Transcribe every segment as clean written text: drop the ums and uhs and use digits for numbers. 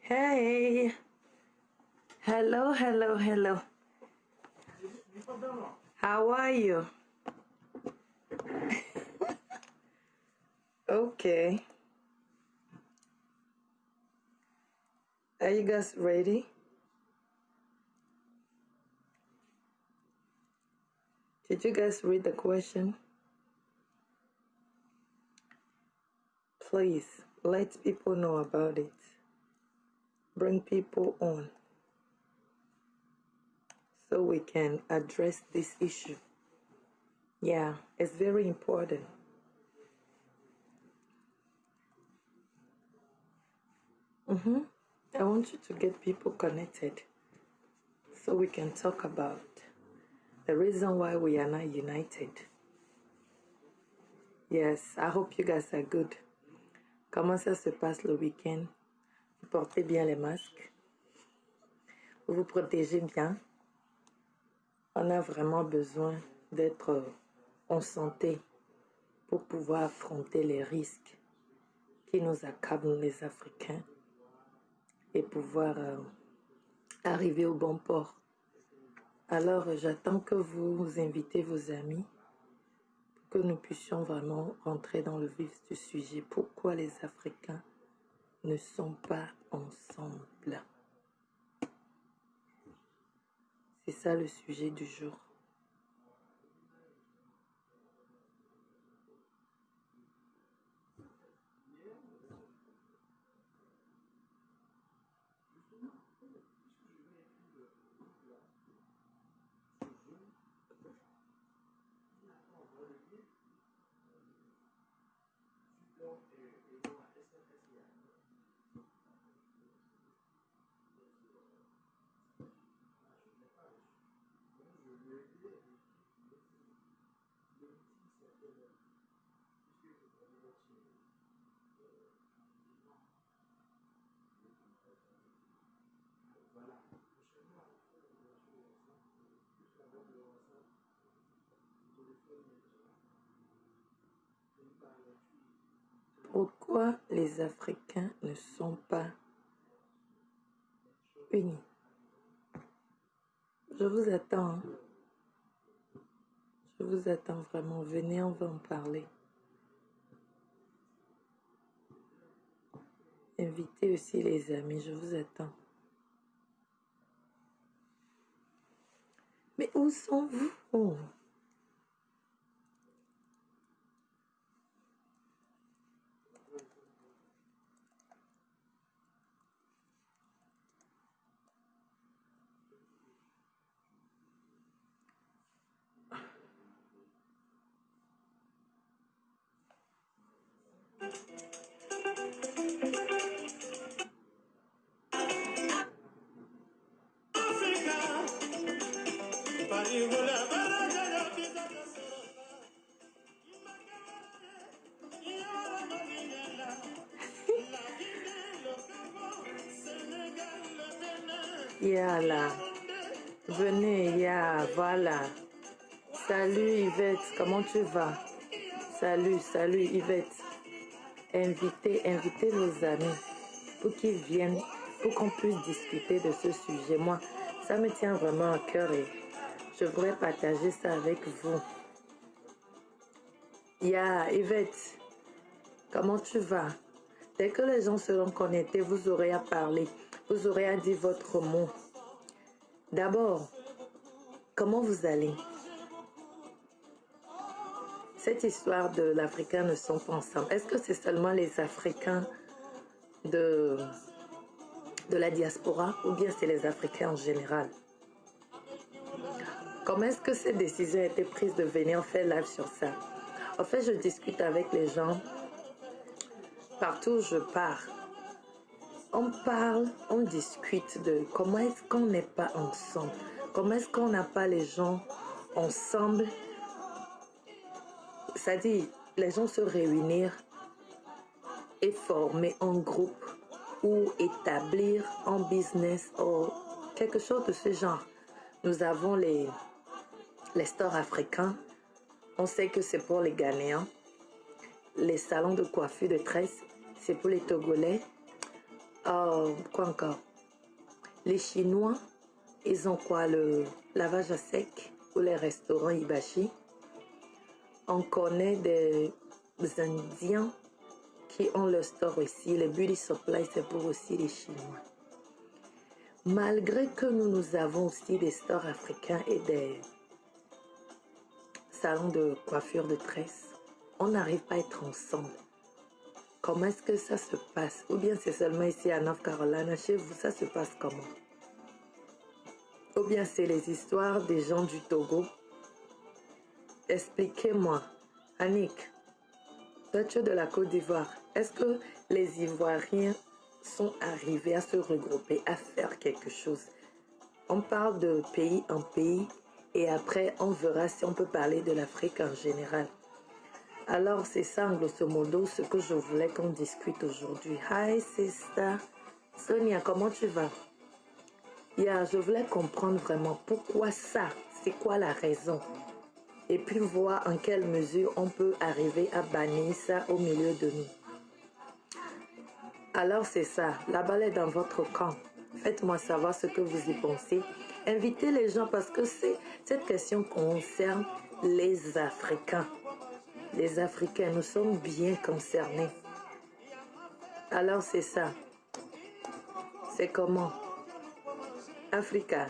Hey, hello, hello, hello. How are you? Okay. Are you guys ready? Did you guys read the question? Please let people know about it. Bring people on so we can address this issue. Yeah, it's very important. I want you to get people connected so we can talk about the reason why we are not united. Yes, I hope you guys are good. Comment ça se passe le week-end? Vous portez bien les masques? Vous vous protégez bien? On a vraiment besoin d'être en santé pour pouvoir affronter les risques qui nous accablent les Africains et pouvoir arriver au bon port. Alors, j'attends que vous invitez vos amis pour que nous puissions vraiment rentrer dans le vif du sujet. Pourquoi les Africains ne sont pas ensemble? C'est ça le sujet du jour. Pourquoi les Africains ne sont pas unis? Je vous attends. Hein. Je vous attends vraiment. Venez, on va en parler. Invitez aussi les amis, je vous attends. Mais où sont-vous? Yala. Venez, ya, voilà. Salut Yvette, comment tu vas? Salut Yvette. Invitez nos amis pour qu'ils viennent, pour qu'on puisse discuter de ce sujet. Moi, ça me tient vraiment à cœur et je voudrais partager ça avec vous. Yvette, comment tu vas? Dès que les gens seront connectés, vous aurez à parler, vous aurez à dire votre mot. D'abord, comment vous allez? Cette histoire de l'Africain ne sont pas ensemble. Est-ce que c'est seulement les Africains de la diaspora ou bien c'est les Africains en général? Comment est-ce que cette décision a été prise de venir faire live sur ça? En fait, je discute avec les gens partout où je pars. On parle, on discute de comment est-ce qu'on n'est pas ensemble. Comment est-ce qu'on n'a pas les gens ensemble. C'est-à-dire, les gens se réunir et former un groupe ou établir un business ou quelque chose de ce genre. Nous avons les stores africains. On sait que c'est pour les Ghanéens. les salons de coiffure de tresse, c'est pour les Togolais. Quoi encore? Les Chinois, ils ont quoi? Le lavage à sec ou les restaurants Ibashi. On connaît des Indiens qui ont leur store ici. Les beauty supply, c'est pour aussi les Chinois. Malgré que nous avons aussi des stores africains et des salons de coiffure de tresse, on n'arrive pas à être ensemble. Comment est-ce que ça se passe? Ou bien c'est seulement ici à North Carolina, chez vous, ça se passe comment? Ou bien c'est les histoires des gens du Togo? Expliquez-moi. Annick, toi tu es de la Côte d'Ivoire. Est-ce que les Ivoiriens sont arrivés à se regrouper, à faire quelque chose? On parle de pays en pays et après on verra si on peut parler de l'Afrique en général. Alors c'est ça en grosso modo ce que je voulais qu'on discute aujourd'hui. Hi sister. Sonia, comment tu vas? Je voulais comprendre vraiment pourquoi ça, c'est quoi la raison? Et puis voir en quelle mesure on peut arriver à bannir ça au milieu de nous. Alors c'est ça, la balle est dans votre camp. Faites-moi savoir ce que vous y pensez. Invitez les gens parce que cette question concerne les Africains. Les Africains, nous sommes bien concernés. Alors c'est ça. C'est comment? Africa.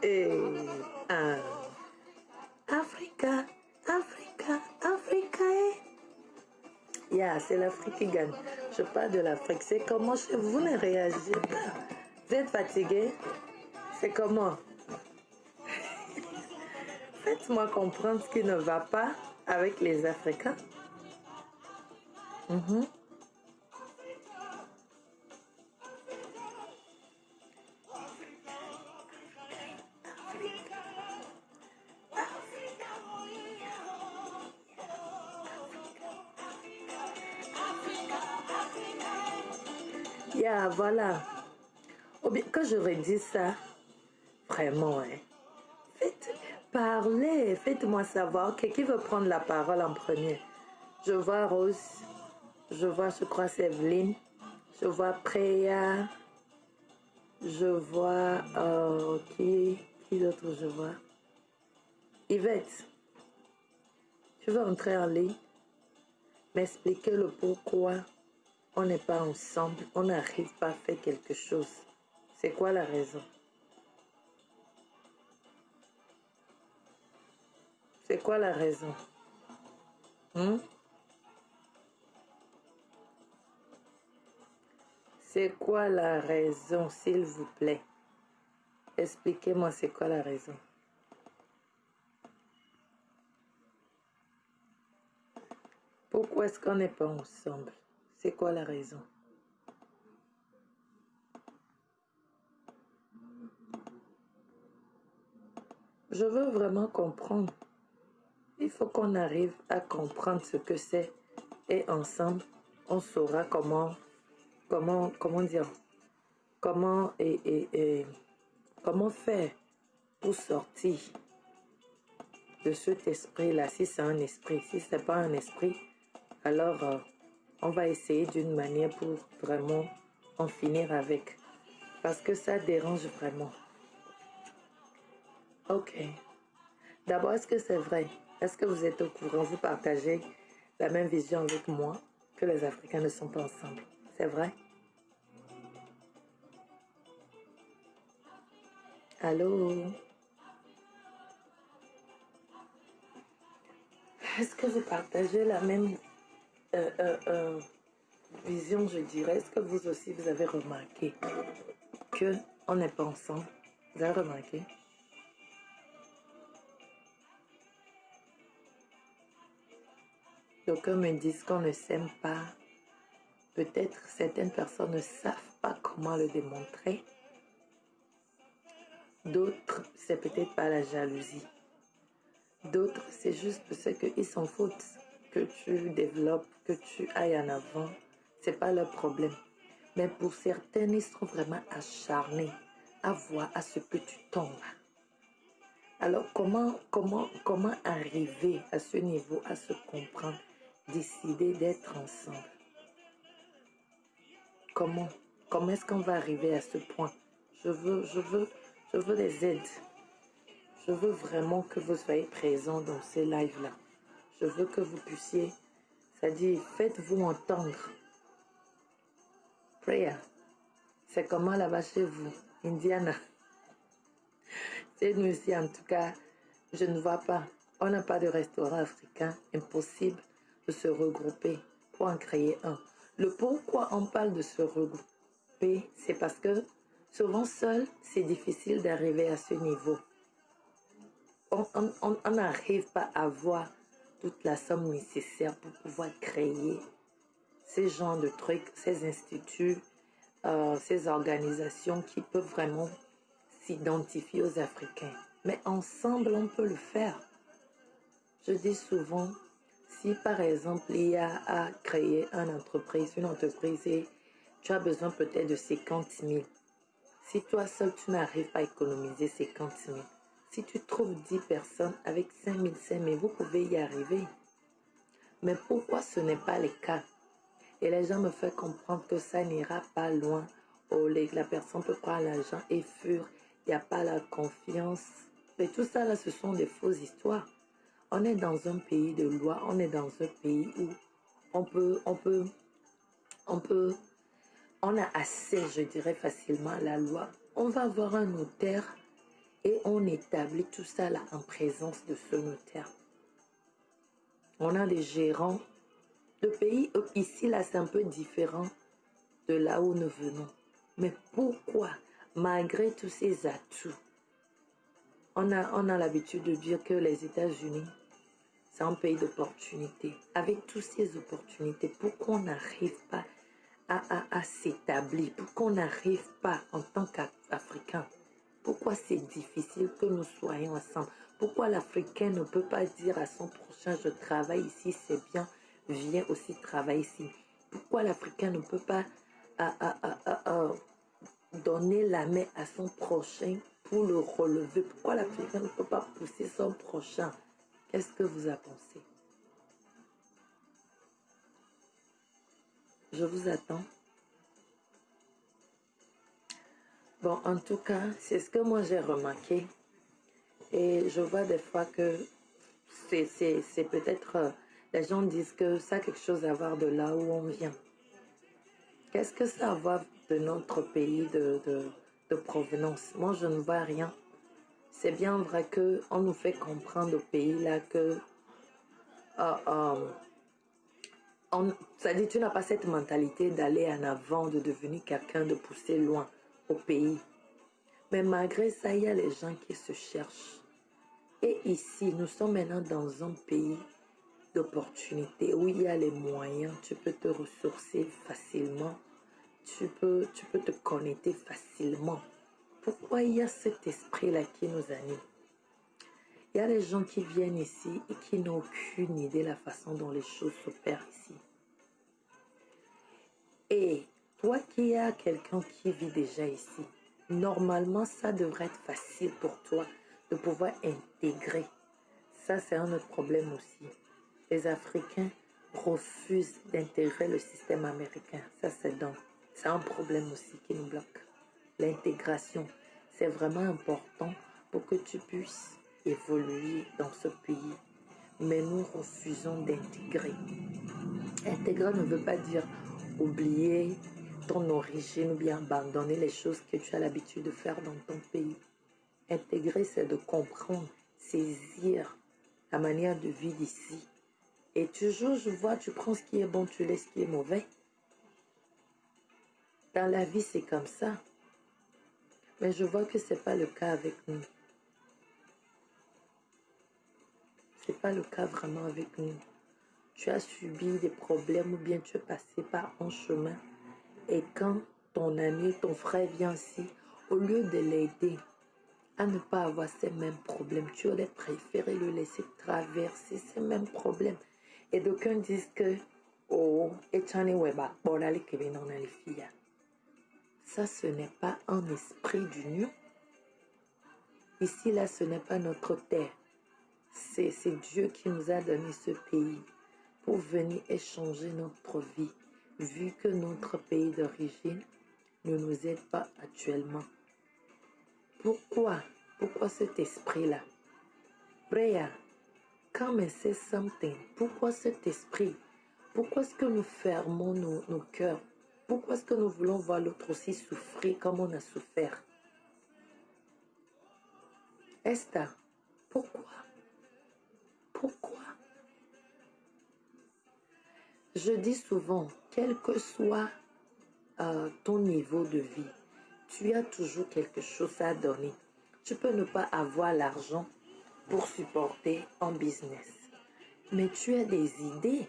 Et Africa, Africa, Africa. C'est l'Afrique qui gagne. Je parle de l'Afrique. C'est comment chez vous ne réagissez pas? Vous êtes fatigué? C'est comment? Faites-moi comprendre ce qui ne va pas avec les Africains. Voilà. Quand je redis ça, vraiment, parlez, faites-moi savoir qui veut prendre la parole en premier. Je vois Rose, je vois, je crois, Evelyne, je vois Préa, je vois, qui d'autre je vois? Yvette, tu veux entrer en ligne, m'expliquer le pourquoi on n'est pas ensemble, on n'arrive pas à faire quelque chose. C'est quoi la raison? C'est quoi la raison? C'est quoi la raison, s'il vous plaît? Expliquez-moi c'est quoi la raison. Pourquoi est-ce qu'on n'est pas ensemble? C'est quoi la raison? Je veux vraiment comprendre. Il faut qu'on arrive à comprendre ce que c'est. Et ensemble, on saura comment dire, comment comment faire pour sortir de cet esprit-là, si c'est un esprit. Si ce n'est pas un esprit, alors on va essayer d'une manière pour vraiment en finir avec. Parce que ça dérange vraiment. Ok. D'abord, est-ce que c'est vrai? Est-ce que vous êtes au courant? Vous partagez la même vision avec moi que les Africains ne sont pas ensemble. C'est vrai? Allô? Est-ce que vous partagez la même vision, je dirais? Est-ce que vous aussi, vous avez remarqué qu'on n'est pas ensemble? Vous avez remarqué? D'aucuns me disent qu'on ne s'aime pas. Peut-être certaines personnes ne savent pas comment le démontrer. D'autres, c'est peut-être pas la jalousie. D'autres, c'est juste parce qu'ils s'en foutent que tu développes, que tu ailles en avant. C'est pas leur problème. Mais pour certains, ils sont vraiment acharnés à voir à ce que tu tombes. Alors, comment arriver à ce niveau, à se comprendre, décider d'être ensemble? Comment? Comment est-ce qu'on va arriver à ce point? Je veux des aides. Je veux vraiment que vous soyez présents dans ces lives-là. Je veux que vous puissiez, c'est-à-dire, faites-vous entendre. Prayer. C'est comment là-bas chez vous, Indiana? C'est nous ici, en tout cas, je ne vois pas. On n'a pas de restaurant africain. Impossible de se regrouper pour en créer un. Le pourquoi on parle de se regrouper, c'est parce que souvent seul, c'est difficile d'arriver à ce niveau. On n'arrive pas à avoir toute la somme nécessaire pour pouvoir créer ces genres de trucs, ces instituts, ces organisations qui peuvent vraiment s'identifier aux Africains. Mais ensemble, on peut le faire. Je dis souvent, si par exemple il y a à créer une entreprise et tu as besoin peut-être de 50 000, si toi seul tu n'arrives pas à économiser 50 000, si tu trouves 10 personnes avec 5 000, vous pouvez y arriver. Mais pourquoi ce n'est pas le cas? Et les gens me font comprendre que ça n'ira pas loin. Oh, la personne peut prendre l'argent et fuir. Il n'y a pas la confiance. Et tout ça, là, ce sont des fausses histoires. On est dans un pays de loi. On est dans un pays où on peut, on a accès, je dirais facilement, à la loi. On va voir un notaire et on établit tout ça là en présence de ce notaire. On a des gérants. Le pays, ici, là, c'est un peu différent de là où nous venons. Mais pourquoi, malgré tous ces atouts, on a l'habitude de dire que les États-Unis, c'est un pays d'opportunités. Avec toutes ces opportunités, pourquoi on n'arrive pas à s'établir? Pourquoi on n'arrive pas en tant qu'Africain? Pourquoi c'est difficile que nous soyons ensemble? Pourquoi l'Africain ne peut pas dire à son prochain, je travaille ici, c'est bien, viens aussi travailler ici? Pourquoi l'Africain ne peut pas donner la main à son prochain pour le relever? Pourquoi l'Africain ne peut pas pousser son prochain? Qu'est-ce que vous en pensez? Je vous attends. Bon, en tout cas, c'est ce que moi j'ai remarqué. Et je vois des fois que c'est peut-être... les gens disent que ça a quelque chose à voir de là où on vient. Qu'est-ce que ça a à voir de notre pays de provenance? Moi, je ne vois rien. C'est bien vrai qu'on nous fait comprendre au pays là que euh, ça dit tu n'as pas cette mentalité d'aller en avant, de devenir quelqu'un, de pousser loin au pays. Mais malgré ça, il y a les gens qui se cherchent. Et ici, nous sommes maintenant dans un pays d'opportunités où il y a les moyens, tu peux te ressourcer facilement, tu peux te connecter facilement. Pourquoi il y a cet esprit-là qui nous anime? Il y a des gens qui viennent ici et qui n'ont aucune idée de la façon dont les choses s'opèrent ici. Et toi qui as quelqu'un qui vit déjà ici, normalement, ça devrait être facile pour toi de pouvoir intégrer. Ça, c'est un autre problème aussi. Les Africains refusent d'intégrer le système américain. Ça, c'est un problème aussi qui nous bloque. L'intégration, c'est vraiment important pour que tu puisses évoluer dans ce pays. Mais nous refusons d'intégrer. Intégrer ne veut pas dire oublier ton origine ou bien abandonner les choses que tu as l'habitude de faire dans ton pays. Intégrer, c'est de comprendre, saisir la manière de vivre ici. Et toujours, je vois, tu prends ce qui est bon, tu laisses ce qui est mauvais. Dans la vie, c'est comme ça. Mais je vois que ce n'est pas le cas avec nous. Ce n'est pas le cas vraiment avec nous. Tu as subi des problèmes ou bien tu es passé par un chemin. Et quand ton ami, ton frère vient ici, au lieu de l'aider à ne pas avoir ces mêmes problèmes, tu aurais préféré le laisser traverser ces mêmes problèmes. Et d'aucuns disent que, oh, ça, ce n'est pas un esprit d'union. Ici, là, ce n'est pas notre terre. C'est Dieu qui nous a donné ce pays pour venir échanger notre vie, vu que notre pays d'origine ne nous aide pas actuellement. Pourquoi? Pourquoi cet esprit-là? Prayer, come and say something. Pourquoi cet esprit? Pourquoi est-ce que nous fermons nos cœurs? Pourquoi est-ce que nous voulons voir l'autre aussi souffrir comme on a souffert? Esther, pourquoi? Pourquoi? Je dis souvent, quel que soit ton niveau de vie, tu as toujours quelque chose à donner. Tu peux ne pas avoir l'argent pour supporter un business, mais tu as des idées,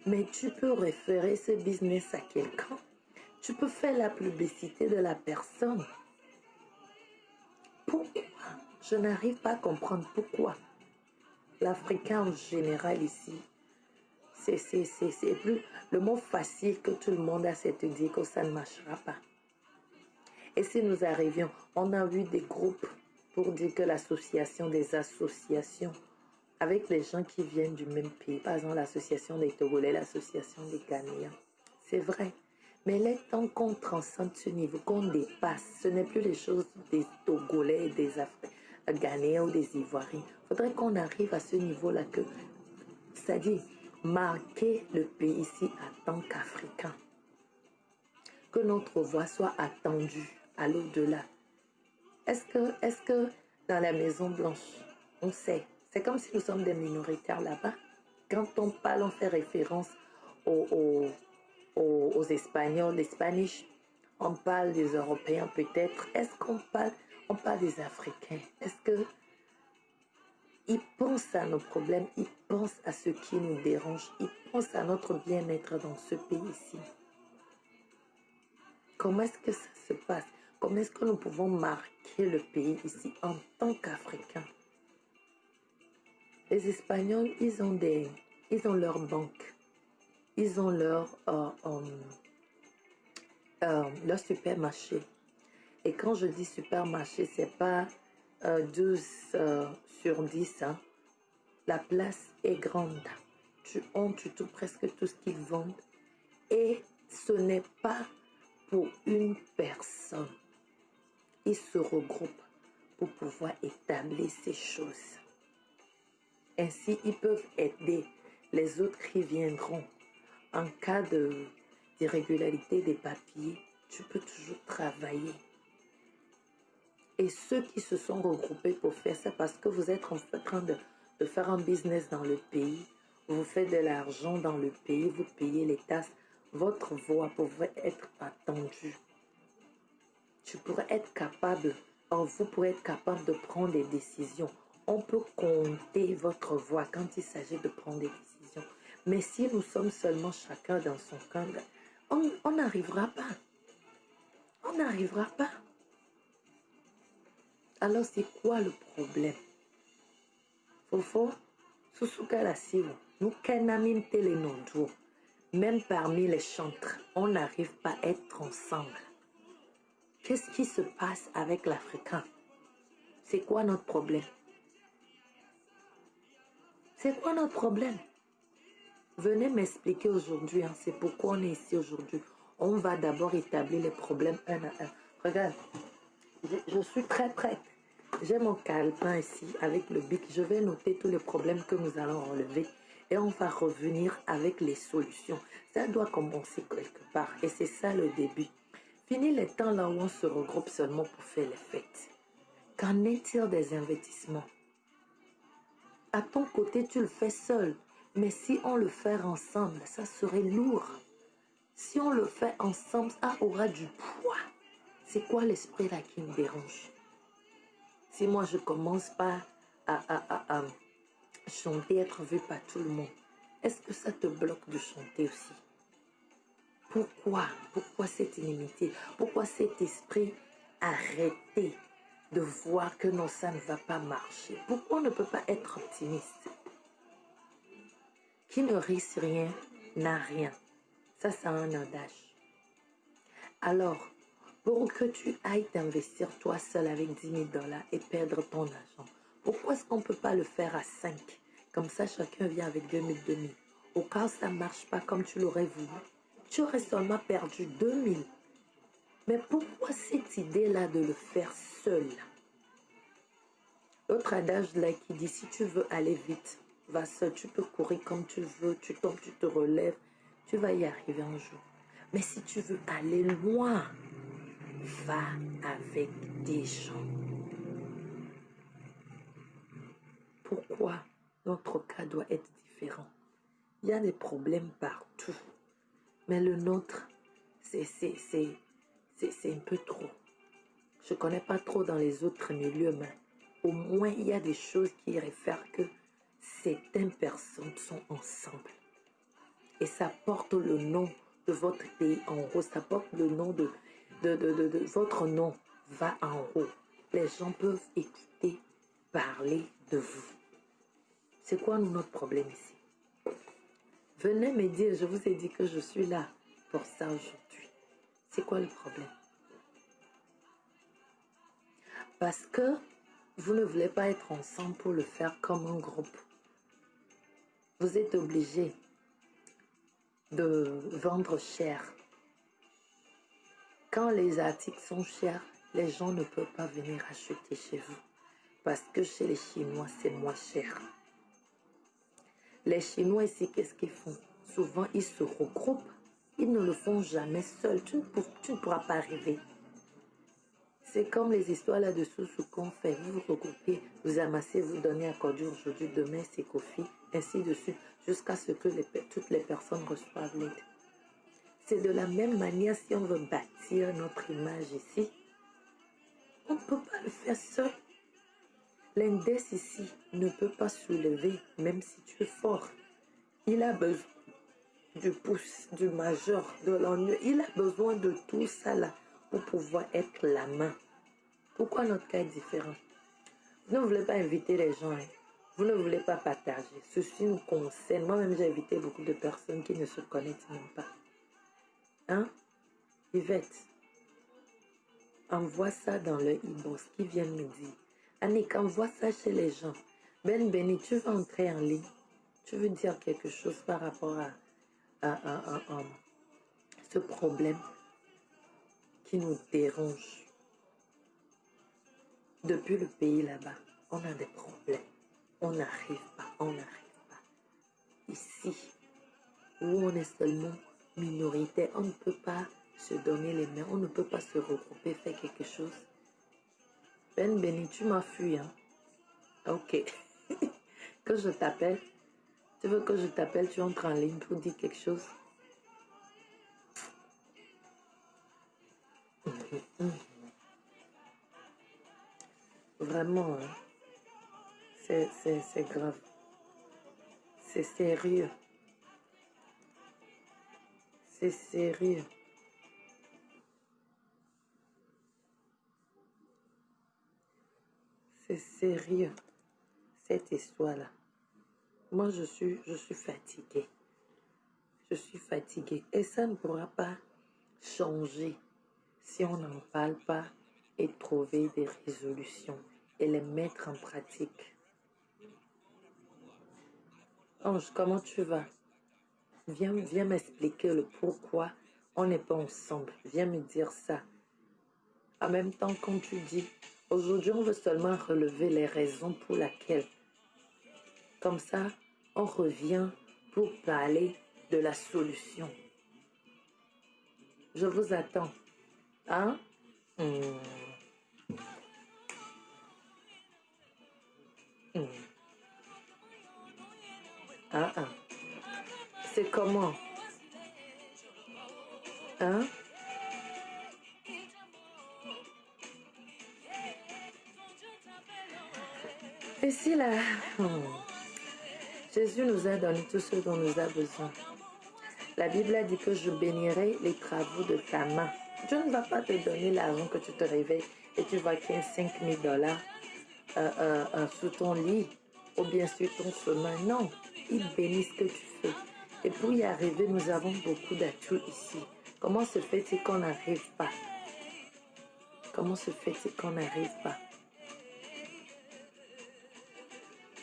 mais tu peux référer ce business à quelqu'un. Tu peux faire la publicité de la personne. Pourquoi? Je n'arrive pas à comprendre pourquoi. L'Africain en général ici, c'est plus le mot facile que tout le monde a, c'est de dire que ça ne marchera pas. Et si nous arrivions, on a vu des groupes pour dire que l'association des associations, avec les gens qui viennent du même pays, par exemple l'association des Togolais, l'association des Ghanéens, c'est vrai. Mais il est temps qu'on transcende ce niveau, qu'on dépasse. Ce n'est plus les choses des Togolais et des Ghanéens ou des Ivoiriens. Il faudrait qu'on arrive à ce niveau-là, c'est-à-dire marquer le pays ici en tant qu'Africain. Que notre voix soit attendue à l'au-delà. Est-ce que dans la Maison Blanche, on sait, c'est comme si nous sommes des minoritaires là-bas. Quand on parle, on fait référence aux Espagnols, les Spanish. On parle des Européens peut-être. Est-ce on parle des Africains? Est-ce que ils pensent à nos problèmes, ils pensent à ce qui nous dérange, ils pensent à notre bien-être dans ce pays-ci? Comment est-ce que ça se passe? Comment est-ce que nous pouvons marquer le pays ici en tant qu'Africains? Les Espagnols, ils ont leur banque, ils ont leur supermarché. Et quand je dis supermarché, c'est pas 12 sur 10. Hein. La place est grande. Tu trouves presque tout ce qu'ils vendent. Et ce n'est pas pour une personne. Ils se regroupent pour pouvoir établir ces choses. Ainsi, ils peuvent aider les autres qui viendront. En cas d'irrégularité des papiers, tu peux toujours travailler. Et ceux qui se sont regroupés pour faire ça, parce que vous êtes en train de faire un business dans le pays, vous faites de l'argent dans le pays, vous payez les taxes, votre voix pourrait être attendue. Tu pourrais être capable, vous pourrez être capable de prendre des décisions. On peut compter votre voix quand il s'agit de prendre des décisions. Mais si nous sommes seulement chacun dans son camp, on n'arrivera pas. On n'arrivera pas. Alors c'est quoi le problème? Fofo, Susuka la sivo, nous kenamin telenondro. Même parmi les chantres, on n'arrive pas à être ensemble. Qu'est-ce qui se passe avec l'Africain? C'est quoi notre problème? C'est quoi notre problème? Venez m'expliquer aujourd'hui, hein, c'est pourquoi on est ici aujourd'hui. On va d'abord établir les problèmes un à un. Regarde, je suis très prête. J'ai mon calepin ici avec le bic. Je vais noter tous les problèmes que nous allons relever et on va revenir avec les solutions. Ça doit commencer quelque part et c'est ça le début. Fini les temps là où on se regroupe seulement pour faire les fêtes. Qu'en est-il des investissements? À ton côté, tu le fais seul. Mais si on le fait ensemble, ça serait lourd. Si on le fait ensemble, ça aura du poids. C'est quoi l'esprit là qui me dérange? Si moi je commence pas à chanter, être vu par tout le monde, est-ce que ça te bloque de chanter aussi? Pourquoi? Pourquoi cette inimité? Pourquoi cet esprit arrêté de voir que non, ça ne va pas marcher? Pourquoi on ne peut pas être optimiste? Qui ne risque rien n'a rien. Ça, c'est un adage. Alors, pour que tu ailles t'investir toi seul avec 10 000 dollars et perdre ton argent. Pourquoi est-ce qu'on ne peut pas le faire à 5? Comme ça, chacun vient avec 2000, 2000. Au cas où ça ne marche pas comme tu l'aurais voulu, tu aurais seulement perdu 2000. Mais pourquoi cette idée-là de le faire seul? L'autre adage là qui dit, si tu veux aller vite, va seul, tu peux courir comme tu veux, tu tombes, tu te relèves, tu vas y arriver un jour. Mais si tu veux aller loin, va avec des gens. Pourquoi notre cas doit être différent? Il y a des problèmes partout, mais le nôtre, c'est un peu trop. Je ne connais pas trop dans les autres milieux, mais au moins il y a des choses qui réfèrent que certaines personnes sont ensemble. Et ça porte le nom de votre pays en haut, ça porte le nom de votre nom va en haut. Les gens peuvent écouter, parler de vous. C'est quoi notre problème ici? Venez me dire, je vous ai dit que je suis là pour ça aujourd'hui. C'est quoi le problème? Parce que vous ne voulez pas être ensemble pour le faire comme un groupe. Vous êtes obligé de vendre cher. Quand les articles sont chers, les gens ne peuvent pas venir acheter chez vous. Parce que chez les Chinois, c'est moins cher. Les Chinois ici, qu'est-ce qu'ils font? Souvent, ils se regroupent. Ils ne le font jamais seuls. Tu ne pourras pas arriver. C'est comme les histoires là-dessous, ce qu'on fait. Vous vous regroupez, vous amassez, vous donnez à Cordu aujourd'hui, demain c'est Kofi, ainsi de suite, jusqu'à ce que toutes les personnes reçoivent l'aide. C'est de la même manière si on veut bâtir notre image ici. On ne peut pas le faire seul. L'index ici ne peut pas soulever, même si tu es fort. Il a besoin du pouce, du majeur, de l'ennui. Il a besoin de tout ça là pour pouvoir être la main. Pourquoi notre cas est différent? Vous ne voulez pas inviter les gens, hein? Vous ne voulez pas partager. Ceci nous concerne. Moi-même, j'ai invité beaucoup de personnes qui ne se connaissent même pas. Hein? Yvette, envoie ça dans le e-box qui viennent me dire. Annick, envoie ça chez les gens. Ben Benny, tu veux entrer en ligne? Tu veux dire quelque chose par rapport à ce problème qui nous dérange? Depuis le pays là-bas, on a des problèmes. On n'arrive pas, on n'arrive pas. Ici, où on est seulement minoritaire, on ne peut pas se donner les mains, on ne peut pas se regrouper, faire quelque chose. Ben Benny, tu m'as fui, hein? Ok. Que je t'appelle? Tu veux que je t'appelle, tu entres en ligne pour dire quelque chose? Vraiment, hein? C'est grave. C'est sérieux. C'est sérieux. C'est sérieux, cette histoire-là. Moi, je suis fatiguée. Je suis fatiguée. Et ça ne pourra pas changer si on n'en parle pas et trouver des résolutions et les mettre en pratique. Ange, comment tu vas? Viens m'expliquer le pourquoi on n'est pas ensemble. Viens me dire ça. En même temps, comme tu dis, aujourd'hui, on veut seulement relever les raisons pour lesquelles. Comme ça, on revient pour parler de la solution. Je vous attends. Hein? Hmm. Ah, ah. C'est comment? Hein? Et si là, Jésus nous a donné tout ce dont nous a besoin. La Bible a dit que je bénirai les travaux de ta main. Dieu ne va pas te donner l'argent que tu te réveilles et tu vois qu'il y a 5 000 dollars sous ton lit ou bien sur ton chemin. Non, il bénit ce que tu fais. Et pour y arriver, nous avons beaucoup d'atouts ici. Comment se fait-il qu'on n'arrive pas? Comment se fait-il qu'on n'arrive pas?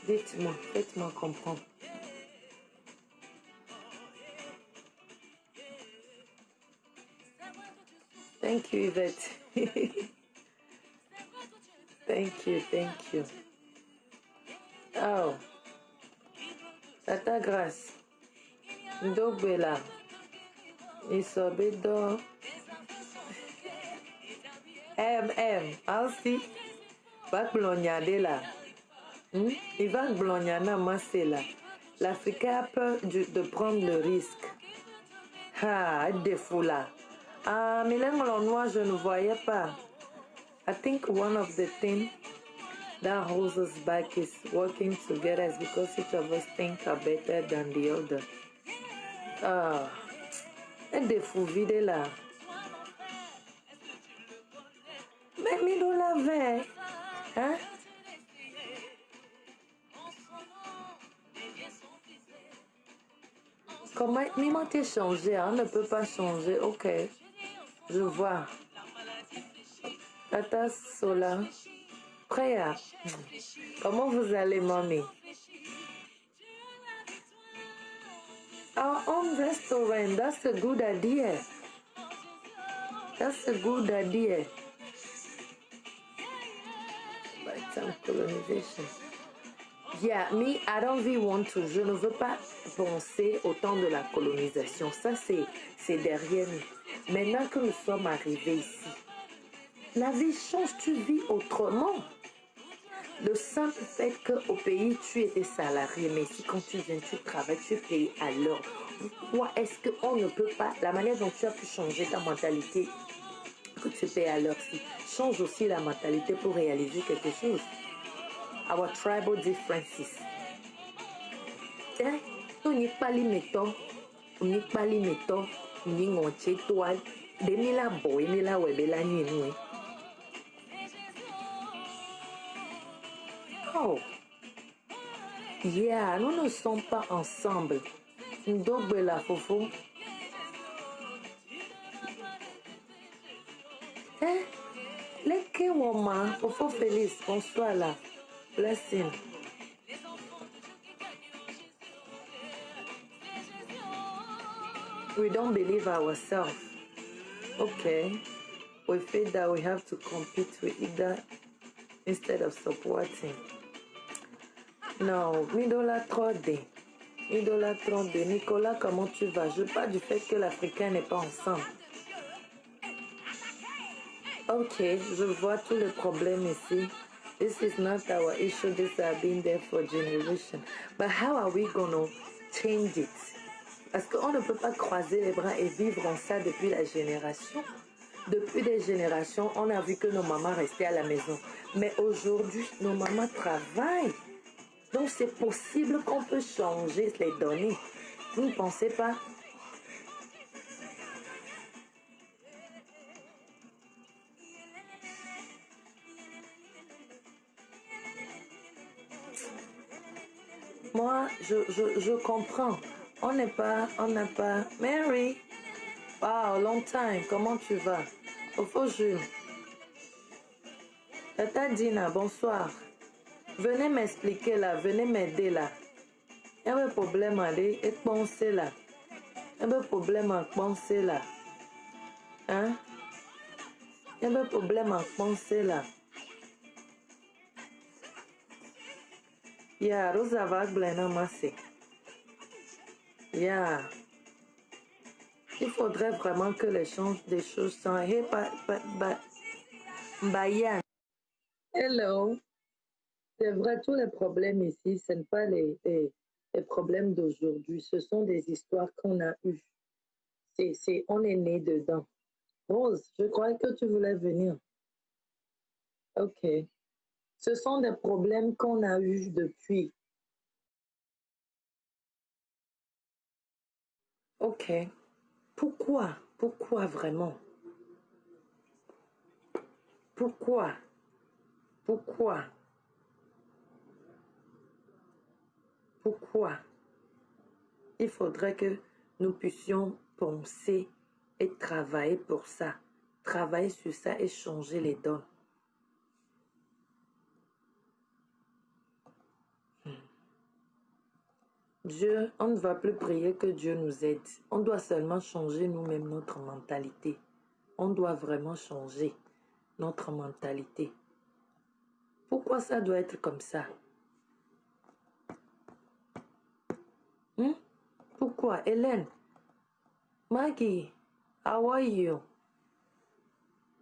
Dites-moi, faites-moi comprendre. Thank you, Yvette. Thank you, thank you. Oh, Tata Grâce. Ndobela. Isobedo. Alsi. Bak blonyade là. Il va blonyana masser là. L'Africain a peur de prendre le risque. Ah, défaut là. Ah, mais là, moi, je ne voyais pas. I think one of the things that holds us back is working together is because each of us think are better than the other. Ah, un défaut vide là. Mais nous l'avons, hein? Comment t'es changé? On ne peut pas changer. Ok, je vois. Tata Sola. Préa. Comment vous allez, mamie? Our own restaurant. That's a good idea. That's a good idea. By some colonization. Yeah, me, I don't really want to. Je ne veux pas penser au temps de la colonisation. Ça, c'est derrière nous. Maintenant que nous sommes arrivés ici, la vie change, tu vis autrement. Le simple fait qu'au pays, tu étais salarié, mais ici, quand tu viens, tu travailles, tu es payé à l'heure. Pourquoi est-ce qu'on ne peut pas, la manière dont tu as pu changer ta mentalité, que tu payes à l'heure, si, change aussi la mentalité pour réaliser quelque chose. Our tribal differences. On n'y pas les méthodes, on n'y pas les méthodes, on n'y pas les toiles, des mille à boy, mille à web, la nuit. Oh, yeah, nous ne sommes pas ensemble. Donc, la fofo. Les que woman, fofo Félix, bonsoir là. Blessing. We don't believe ourselves. Okay. We feel that we have to compete with either instead of supporting. Non, idolâtre. Nicolas, comment tu vas? Je parle du fait que l'Africain n'est pas ensemble. Ok, je vois tous les problèmes ici. This is not our issue. This has been there for generations. But how are we going to change it? Parce qu'on ne peut pas croiser les bras et vivre en ça depuis la génération. Depuis des générations, on a vu que nos mamans restaient à la maison. Mais aujourd'hui, nos mamans travaillent. Donc c'est possible qu'on peut changer les données. Vous ne pensez pas? Moi, je comprends. On n'a pas... Mary, wow, long time, comment tu vas? Au faux Jules. Tata Dina, bonsoir. Venez m'expliquer là, venez m'aider là. Il y a un problème à aller et penser là. Il y a un problème à penser là. Hein? Il y a un problème à penser là. Yeah, Rosa va gagner massé. Yeah. Il faudrait vraiment que les choses sont... Hey, Bayan. Hello. C'est vrai, tous les problèmes ici, ce ne sont pas les problèmes d'aujourd'hui. Ce sont des histoires qu'on a eues. On est né dedans. Rose, je croyais que tu voulais venir. OK. Ce sont des problèmes qu'on a eus depuis. OK. Pourquoi? Pourquoi vraiment? Pourquoi? Pourquoi? Pourquoi? Il faudrait que nous puissions penser et travailler pour ça. travailler sur ça et changer les donnes. Dieu, on ne va plus prier que Dieu nous aide. On doit seulement changer nous-mêmes notre mentalité. On doit vraiment changer notre mentalité. Pourquoi ça doit être comme ça? Pourquoi? Hélène, Maggie, how are you?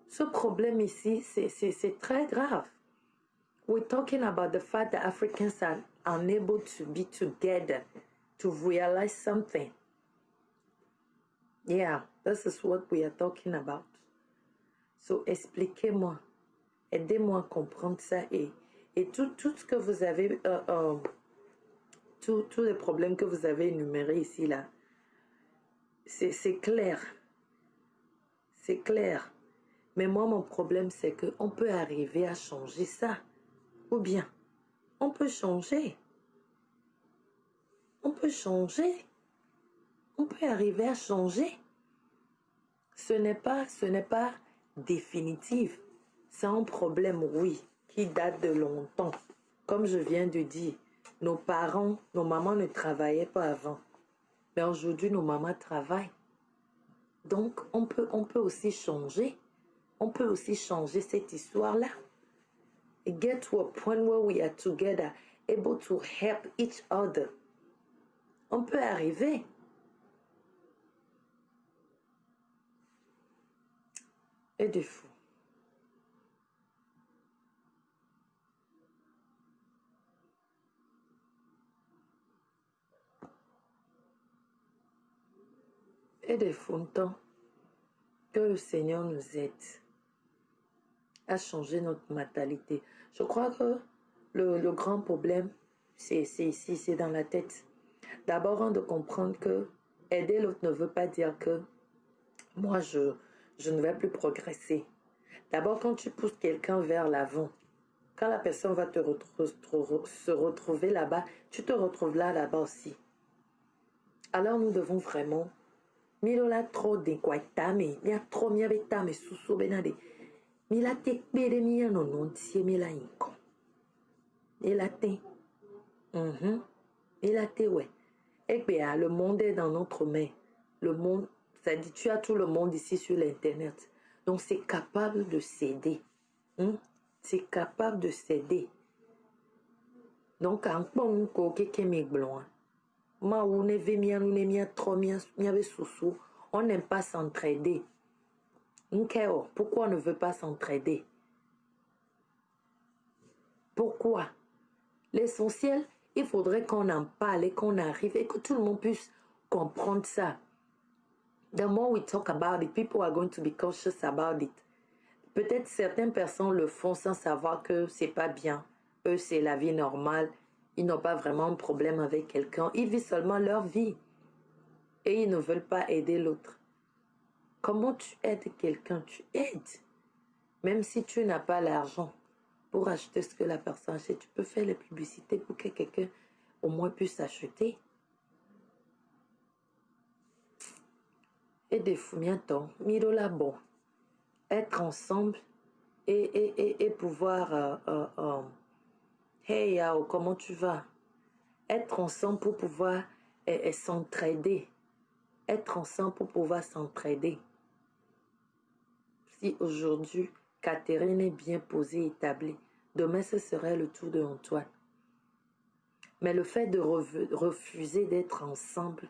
Ce problème ici, c'est très grave. We're talking about the fact that Africans are unable to be together to realize something. Yeah, this is what we are talking about. So, expliquez-moi, aidez-moi à comprendre ça et tout ce que vous avez, tous les problèmes que vous avez énumérés ici, là, c'est clair. C'est clair. Mais moi, mon problème, c'est qu'on peut arriver à changer ça. Ou bien, on peut changer. On peut changer. On peut arriver à changer. Ce n'est pas définitif. C'est un problème, oui, qui date de longtemps. Comme je viens de dire, nos parents, nos mamans ne travaillaient pas avant. Mais aujourd'hui, nos mamans travaillent. Donc, on peut aussi changer. On peut aussi changer cette histoire-là. And get to a point where we are together, able to help each other. On peut arriver. Et de fou. Et de fou, temps que le Seigneur nous aide à changer notre mentalité. Je crois que le grand problème, c'est ici, c'est dans la tête. D'abord, de comprendre que aider l'autre ne veut pas dire que moi, je ne vais plus progresser. D'abord, quand tu pousses quelqu'un vers l'avant, quand la personne va se retrouver là-bas, tu te retrouves là-bas aussi. Alors, nous devons vraiment milola trop d'inquiétame, il y a trop miabetame sous benade. Mila te pere mia no non tie mila inko. Mila te. Mila te ouais. Et bien, le monde est dans notre main. Le monde, ça dit, tu as tout le monde ici sur l'internet. Donc c'est capable de s'aider. C'est capable de s'aider. Donc en pon ko keke mi blanc. Ma ou ne ve mia, nous ne mia trop mia sous. On n'aime pas s'entraider. Pourquoi on ne veut pas s'entraider? Pourquoi? L'essentiel, il faudrait qu'on en parle et qu'on arrive et que tout le monde puisse comprendre ça. The more we talk about it, people are going to be cautious about it. Peut-être certaines personnes le font sans savoir que c'est pas bien. Eux, c'est la vie normale. Ils n'ont pas vraiment un problème avec quelqu'un. Ils vivent seulement leur vie. Et ils ne veulent pas aider l'autre. Comment tu aides quelqu'un? Tu aides. Même si tu n'as pas l'argent pour acheter ce que la personne achète, tu peux faire les publicités pour que quelqu'un au moins puisse acheter. Et des fous bientôt, miro la bon. Être ensemble et pouvoir hey Yao, comment tu vas? Être ensemble pour pouvoir s'entraider. Être ensemble pour pouvoir s'entraider. Si aujourd'hui, Catherine est bien posée, établie, demain ce serait le tour de Antoine. Mais le fait de refuser d'être ensemble,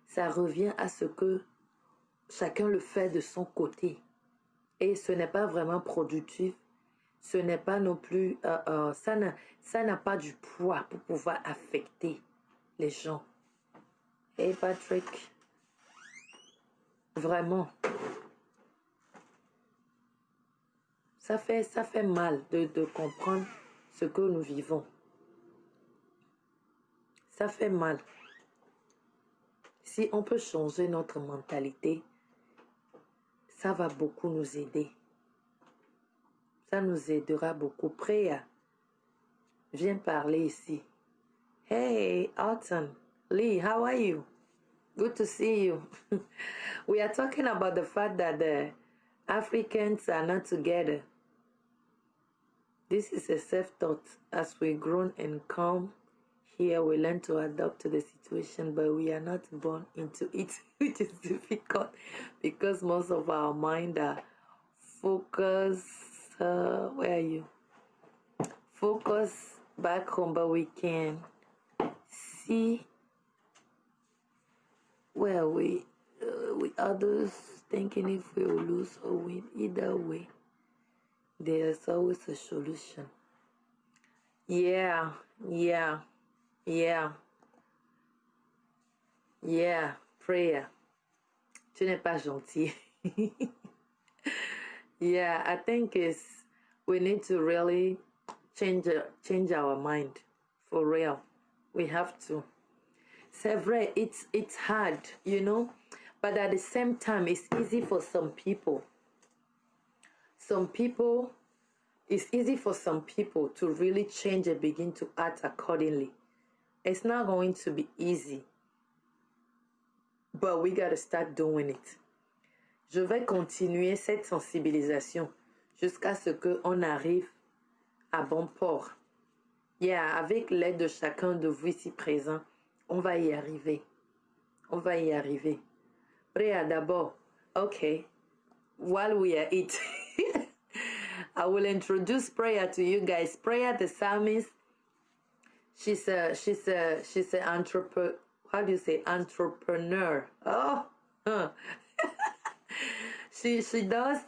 ça revient à ce que chacun le fait de son côté. Et ce n'est pas vraiment productif. Ce n'est pas non plus... ça n'a pas du poids pour pouvoir affecter les gens. Et Patrick, vraiment, ça fait mal de comprendre ce que nous vivons. Ça fait mal. Si on peut changer notre mentalité, ça va beaucoup nous aider. Ça nous aidera beaucoup. Priya, viens parler ici. Hey, Autumn, Lee, how are you? Good to see you. We are talking about the fact that Africans are not together. This is a self-taught. As we grown and come here, we learn to adapt to the situation, but we are not born into it, which is difficult because most of our mind are focused. Where are you? Focus back home, but we can see where we with others thinking if we will lose or win. Either way, there's always a solution. Yeah, yeah, yeah, yeah. Prayer. Tu n'es pas gentil. Yeah, I think we need to really change our mind for real. We have to. C'est vrai, it's hard, you know, but at the same time, it's easy for some people. It's easy for some people to really change and begin to act accordingly. It's not going to be easy, but we got to start doing it. Je vais continuer cette sensibilisation jusqu'à ce qu'on arrive à bon port. Yeah, avec l'aide de chacun de vous ici présent, on va y arriver. On va y arriver. Priya d'abord. Okay. While we are eating, I will introduce Priya to you guys. Priya the psalmist. She's a entrepreneur. How do you say entrepreneur? Oh, huh. She does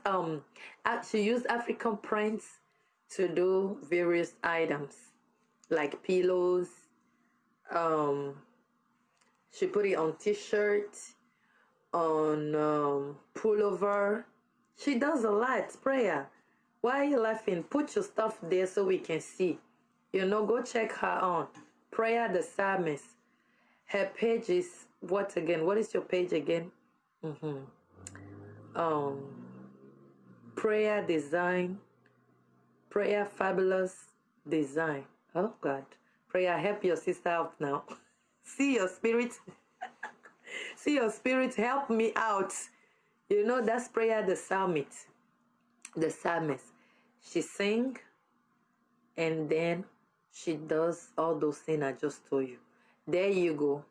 she used African prints to do various items like pillows. She put it on t-shirts, on pullover. She does a lot. Prayer. Why are you laughing? Put your stuff there so we can see. You know, go check her on Prayer the Psalmist. Her page is what again? What is your page again? Prayer design. Prayer fabulous design. Oh God. Prayer, help your sister out now. See your spirit. See your spirit, help me out. You know, that's Prayer the psalmist. The psalmist. She sing and then she does all those things I just told you. There you go.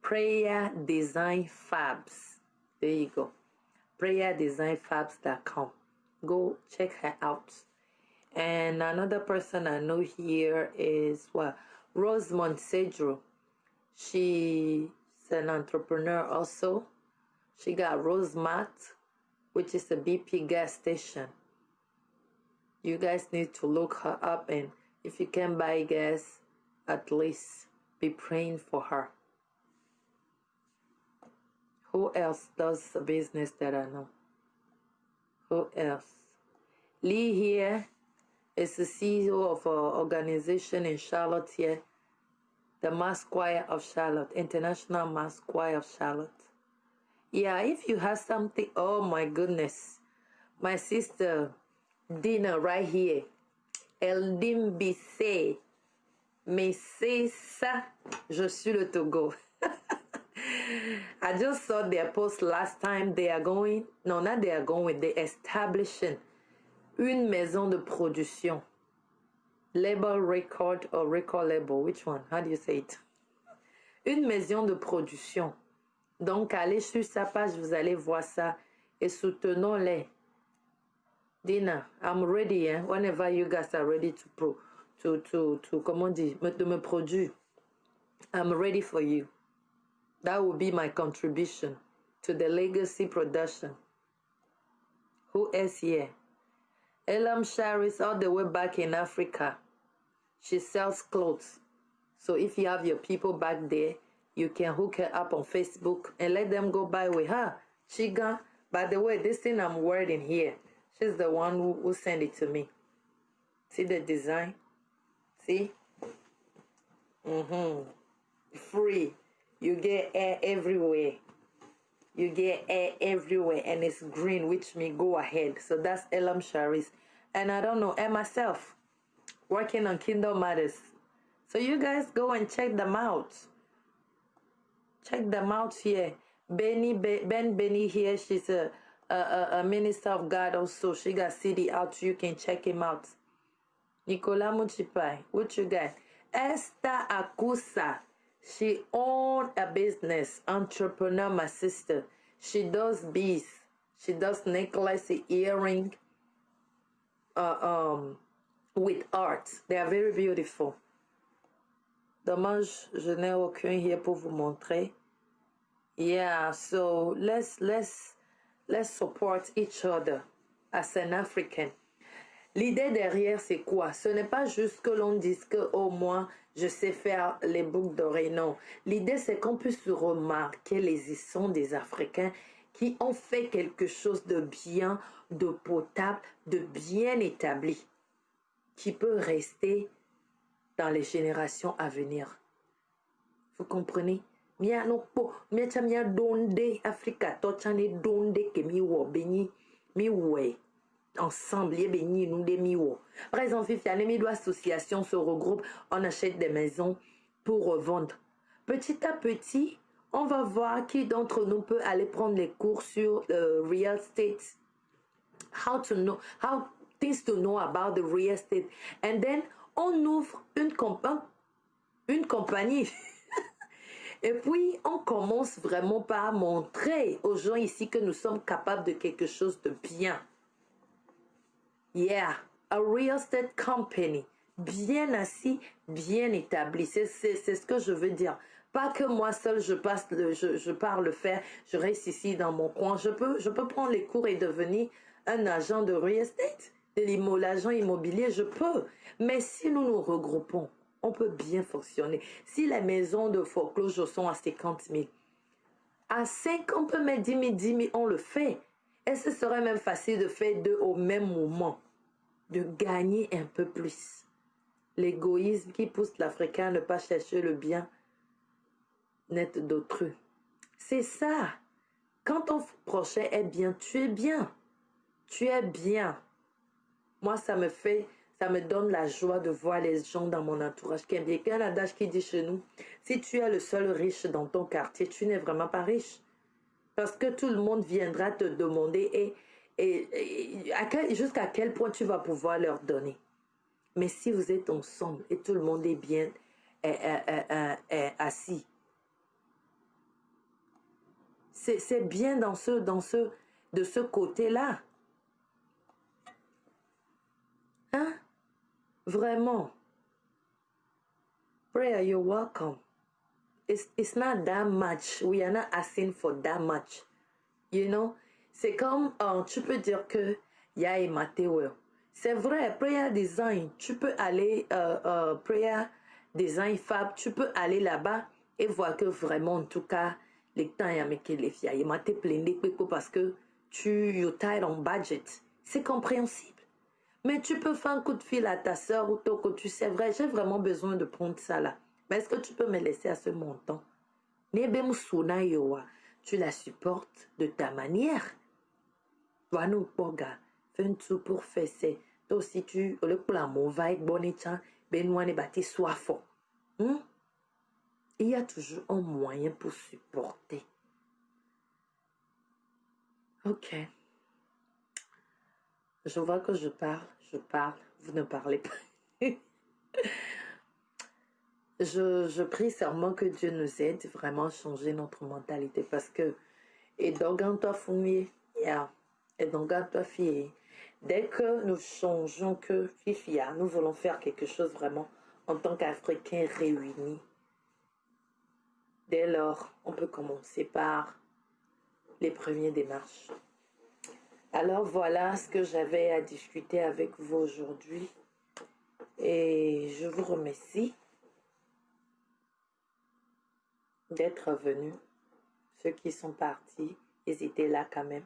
Prayer Design Fabs. There you go. PrayerDesignFabs.com. Go check her out. And another person I know here is Rosemont Cedro. She's an entrepreneur also. She got Rosemart, which is a BP gas station. You guys need to look her up, and if you can buy gas, at least be praying for her. Who else does a business that I know? Who else? Lee here is the CEO of an organization in Charlotte here, the Mass Choir of Charlotte, International Mass Choir of Charlotte. Yeah, if you have something, oh my goodness. My sister, Dina, right here. Eldim Bissé. Mais c'est ça, je suis le Togo. I just saw their post last time. They're establishing une maison de production. Label record or record label, which one? How do you say it? Une maison de production. Donc, allez sur sa page, vous allez voir ça et soutenons-les. Dina, I'm ready, eh? Whenever you guys are ready comment dire, de me produire. I'm ready for you. That will be my contribution to the legacy production. Who else here? Elam Sharis, all the way back in Africa. She sells clothes. So if you have your people back there, you can hook her up on Facebook and let them go buy with her. Chiga, by the way, this thing I'm wearing here, she's the one who sent it to me. See the design? See? Free. You get air everywhere. You get air everywhere, and it's green, which means go ahead. So that's Elam Sharis. And I don't know, and myself, working on Kingdom Matters. So you guys go and check them out. Check them out here. Ben Benny here, she's a a minister of God also. She got CD out. You can check him out. Nicolas Muchipai, what you got? Esther Akusa. She own a business, entrepreneur, my sister. She does beads. She does necklace, earring, with art. They are very beautiful. Dommage, je n'ai aucun here pour vous montrer. Yeah, so let's support each other as an African. L'idée derrière, c'est quoi? Ce n'est pas juste que l'on dise que, oh, moi, je sais faire les boucles d'oreilles. Non. L'idée, c'est qu'on puisse remarquer l'existence des Africains qui ont fait quelque chose de bien, de potable, de bien établi, qui peut rester dans les générations à venir. Vous comprenez? Mia no po, mia cha mia donde Africa to chane donde ke mi wo beni mi we ensemble ye beni nous des mi wo. Par exemple, Fifiane mi do association se regroupe, on achète des maisons pour revendre. Petit à petit, on va voir qui d'entre nous peut aller prendre les cours sur real estate, how things to know about the real estate, and then on ouvre une compagnie. Et puis, on commence vraiment par montrer aux gens ici que nous sommes capables de quelque chose de bien. Yeah, a real estate company. Bien assis, bien établi. C'est ce que je veux dire. Pas que moi seul, je pars le faire, je reste ici dans mon coin. Je peux prendre les cours et devenir un agent de real estate, l'agent immobilier, je peux. Mais si nous nous regroupons, on peut bien fonctionner. Si les maisons de foreclosure sont à 50 000, à 5, on peut mettre 10 000, on le fait. Et ce serait même facile de faire deux au même moment, de gagner un peu plus. L'égoïsme qui pousse l'Africain à ne pas chercher le bien net d'autrui. C'est ça. Quand ton prochain est bien, tu es bien. Tu es bien. Moi, ça me donne la joie de voir les gens dans mon entourage qui aiment bien. Il y a un adage qui dit chez nous, si tu es le seul riche dans ton quartier, tu n'es vraiment pas riche. Parce que tout le monde viendra te demander jusqu'à quel point tu vas pouvoir leur donner. Mais si vous êtes ensemble et tout le monde est bien est assis, c'est bien de ce côté-là. Hein? Vraiment. Prayer, you're welcome. It's not that much. We are not asking for that much. You know? C'est comme, tu peux dire que ya et Mathéo. C'est vrai, prayer design, tu peux aller, prayer design fab, tu peux aller là-bas et voir que vraiment, en tout cas, les temps, il y a mes les filles, il m'a plein parce que you tied on budget. C'est compréhensible. Mais tu peux faire un coup de fil à ta soeur ou ton coach, c'est vrai, j'ai vraiment besoin de prendre ça là. Mais est-ce que tu peux me laisser à ce montant? Tu la supportes de ta manière. Toi, nous, poga, fais un tout pour faire ça. Toi aussi, tu, le plan, mon va être bon et chan, ben, nous, on est bâti soit fort. Il y a toujours un moyen pour supporter. Ok. Je vois que je parle, vous ne parlez pas. Je prie seulement que Dieu nous aide vraiment à changer notre mentalité parce que, et donc, quand toi, foumier, et donc, quand toi, fille, dès que nous changeons que Fifia, nous voulons faire quelque chose vraiment en tant qu'Africains réunis, dès lors, on peut commencer par les premières démarches. Alors voilà ce que j'avais à discuter avec vous aujourd'hui et je vous remercie d'être venus. Ceux qui sont partis, ils étaient là quand même.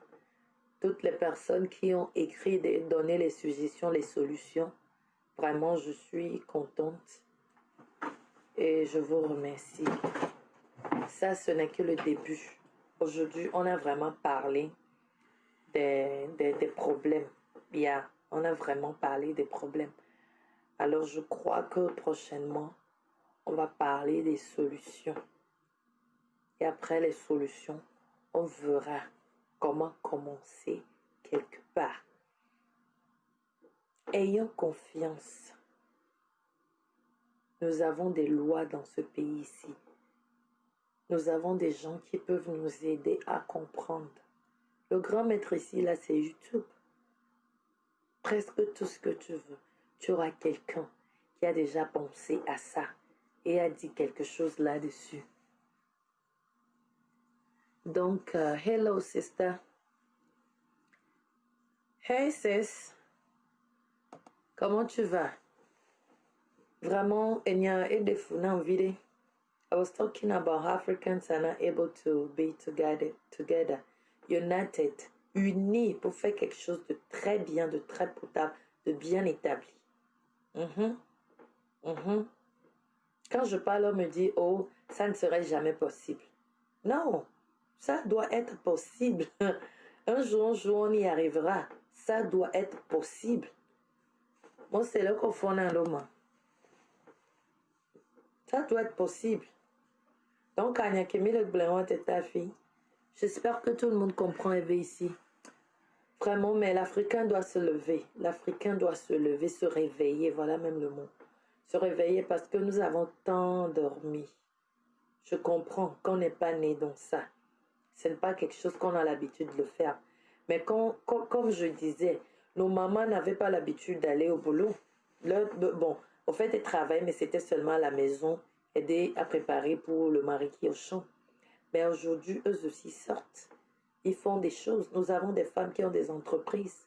Toutes les personnes qui ont écrit, donné les suggestions, les solutions, vraiment je suis contente et je vous remercie. Ça, ce n'est que le début. Aujourd'hui, on a vraiment parlé des problèmes. On a vraiment parlé des problèmes. Alors, je crois que prochainement, on va parler des solutions. Et après les solutions, on verra comment commencer quelque part. Ayons confiance. Nous avons des lois dans ce pays ici. Nous avons des gens qui peuvent nous aider à comprendre. Le grand maître ici, là, c'est YouTube. Presque tout ce que tu veux, tu auras quelqu'un qui a déjà pensé à ça et a dit quelque chose là-dessus. Donc, hello sister. Hey sis. Comment tu vas? Vraiment, il y a des fous vidéo. I was talking about Africans are not able to be together, united, unis pour faire quelque chose de très bien, de très potable, de bien établi. Quand je parle, on me dit, oh, ça ne serait jamais possible. Non, ça doit être possible. Un jour, on y arrivera. Ça doit être possible. Moi, c'est le qu'on fait dans l'homme. Ça doit être possible. Donc, quand il y a Kémy le blanc de ta fille, j'espère que tout le monde comprend ici. Vraiment, mais l'Africain doit se lever. L'Africain doit se lever, se réveiller. Voilà même le mot. Se réveiller parce que nous avons tant dormi. Je comprends qu'on n'est pas né dans ça. Ce n'est pas quelque chose qu'on a l'habitude de faire. Mais comme je disais, nos mamans n'avaient pas l'habitude d'aller au boulot. Bon, au fait, elles travaillent, mais c'était seulement à la maison, aider à préparer pour le mari qui est au champ. Mais aujourd'hui, eux aussi sortent. Ils font des choses. Nous avons des femmes qui ont des entreprises.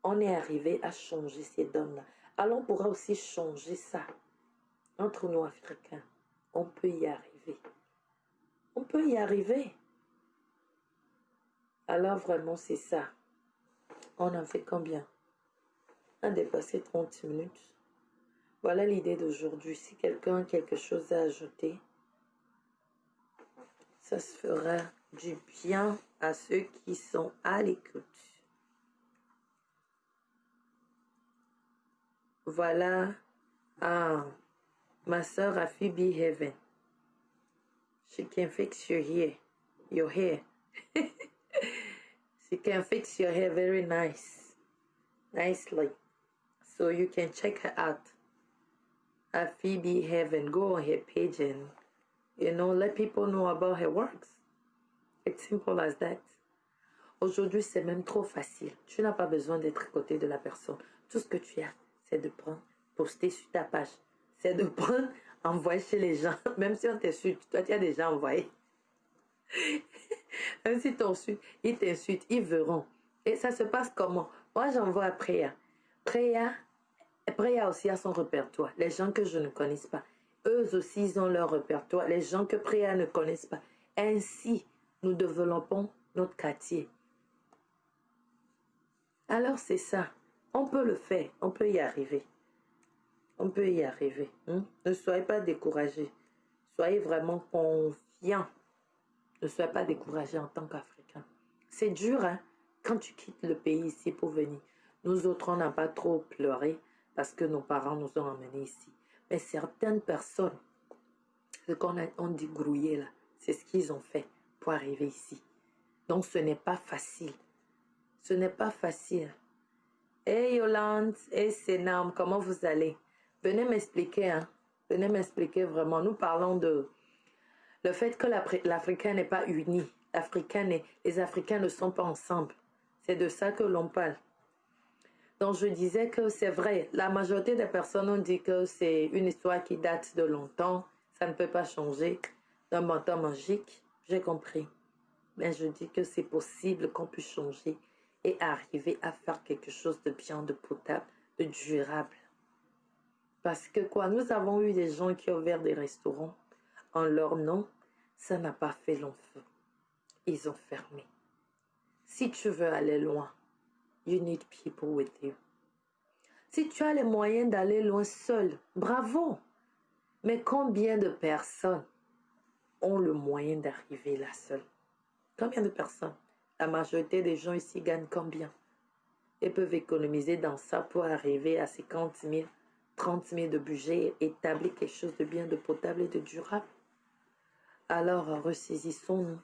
On est arrivé à changer ces donnes-là. Alors on pourra aussi changer ça. Entre nous, Africains, on peut y arriver. On peut y arriver. Alors vraiment, c'est ça. On en fait combien? On a dépassé 30 minutes. Voilà l'idée d'aujourd'hui. Si quelqu'un a quelque chose à ajouter, ça se fera du bien à ceux qui sont à l'écoute. Voilà. Ah, ma soeur a Phoebe Heaven. She can fix your hair. She can fix your hair very nicely. So you can check her out at Phoebe Heaven. Go on her page and, let people know about her works. It's simple as that. Aujourd'hui, c'est même trop facile. Tu n'as pas besoin d'être à côté de la personne. Tout ce que tu as, c'est de prendre, poster sur ta page. C'est de prendre, envoyer chez les gens. Même si on t'insulte, toi, tu as déjà envoyé. Même si t'insultes, ils t'insultent, ils verront. Et ça se passe comment? Moi, j'envoie à Préa. Préa aussi a son répertoire. Les gens que je ne connais pas. Eux aussi, ils ont leur répertoire. Les gens que Préa ne connaissent pas. Ainsi, nous développons notre quartier. Alors, c'est ça. On peut le faire. On peut y arriver. On peut y arriver. Ne soyez pas découragés. Soyez vraiment confiants. Ne soyez pas découragés en tant qu'Africains. C'est dur, hein, quand tu quittes le pays ici pour venir. Nous autres, on n'a pas trop pleuré parce que nos parents nous ont emmenés ici. Mais certaines personnes, ce on dit grouiller là, c'est ce qu'ils ont fait pour arriver ici. Donc, ce n'est pas facile. Ce n'est pas facile. Hey Yolande, hey Sénam, comment vous allez? Venez m'expliquer, hein. Venez m'expliquer vraiment. Nous parlons de le fait que l'Africain n'est pas uni. Les Africains ne sont pas ensemble. C'est de ça que l'on parle. Donc je disais que c'est vrai. La majorité des personnes ont dit que c'est une histoire qui date de longtemps. Ça ne peut pas changer d'un bon temps magique. J'ai compris. Mais je dis que c'est possible qu'on puisse changer et arriver à faire quelque chose de bien, de potable, de durable. Parce que quoi, nous avons eu des gens qui ont ouvert des restaurants en leur nom, ça n'a pas fait long feu. Ils ont fermé. Si tu veux aller loin, you need people with you. Si tu as les moyens d'aller loin seul, bravo. Mais combien de personnes ont le moyen d'arriver là seul? Combien de personnes? La majorité des gens ici gagnent combien? Ils peuvent économiser dans ça pour arriver à 50 000, 30 000 de budget et établir quelque chose de bien, de potable et de durable. Alors, ressaisissons-nous.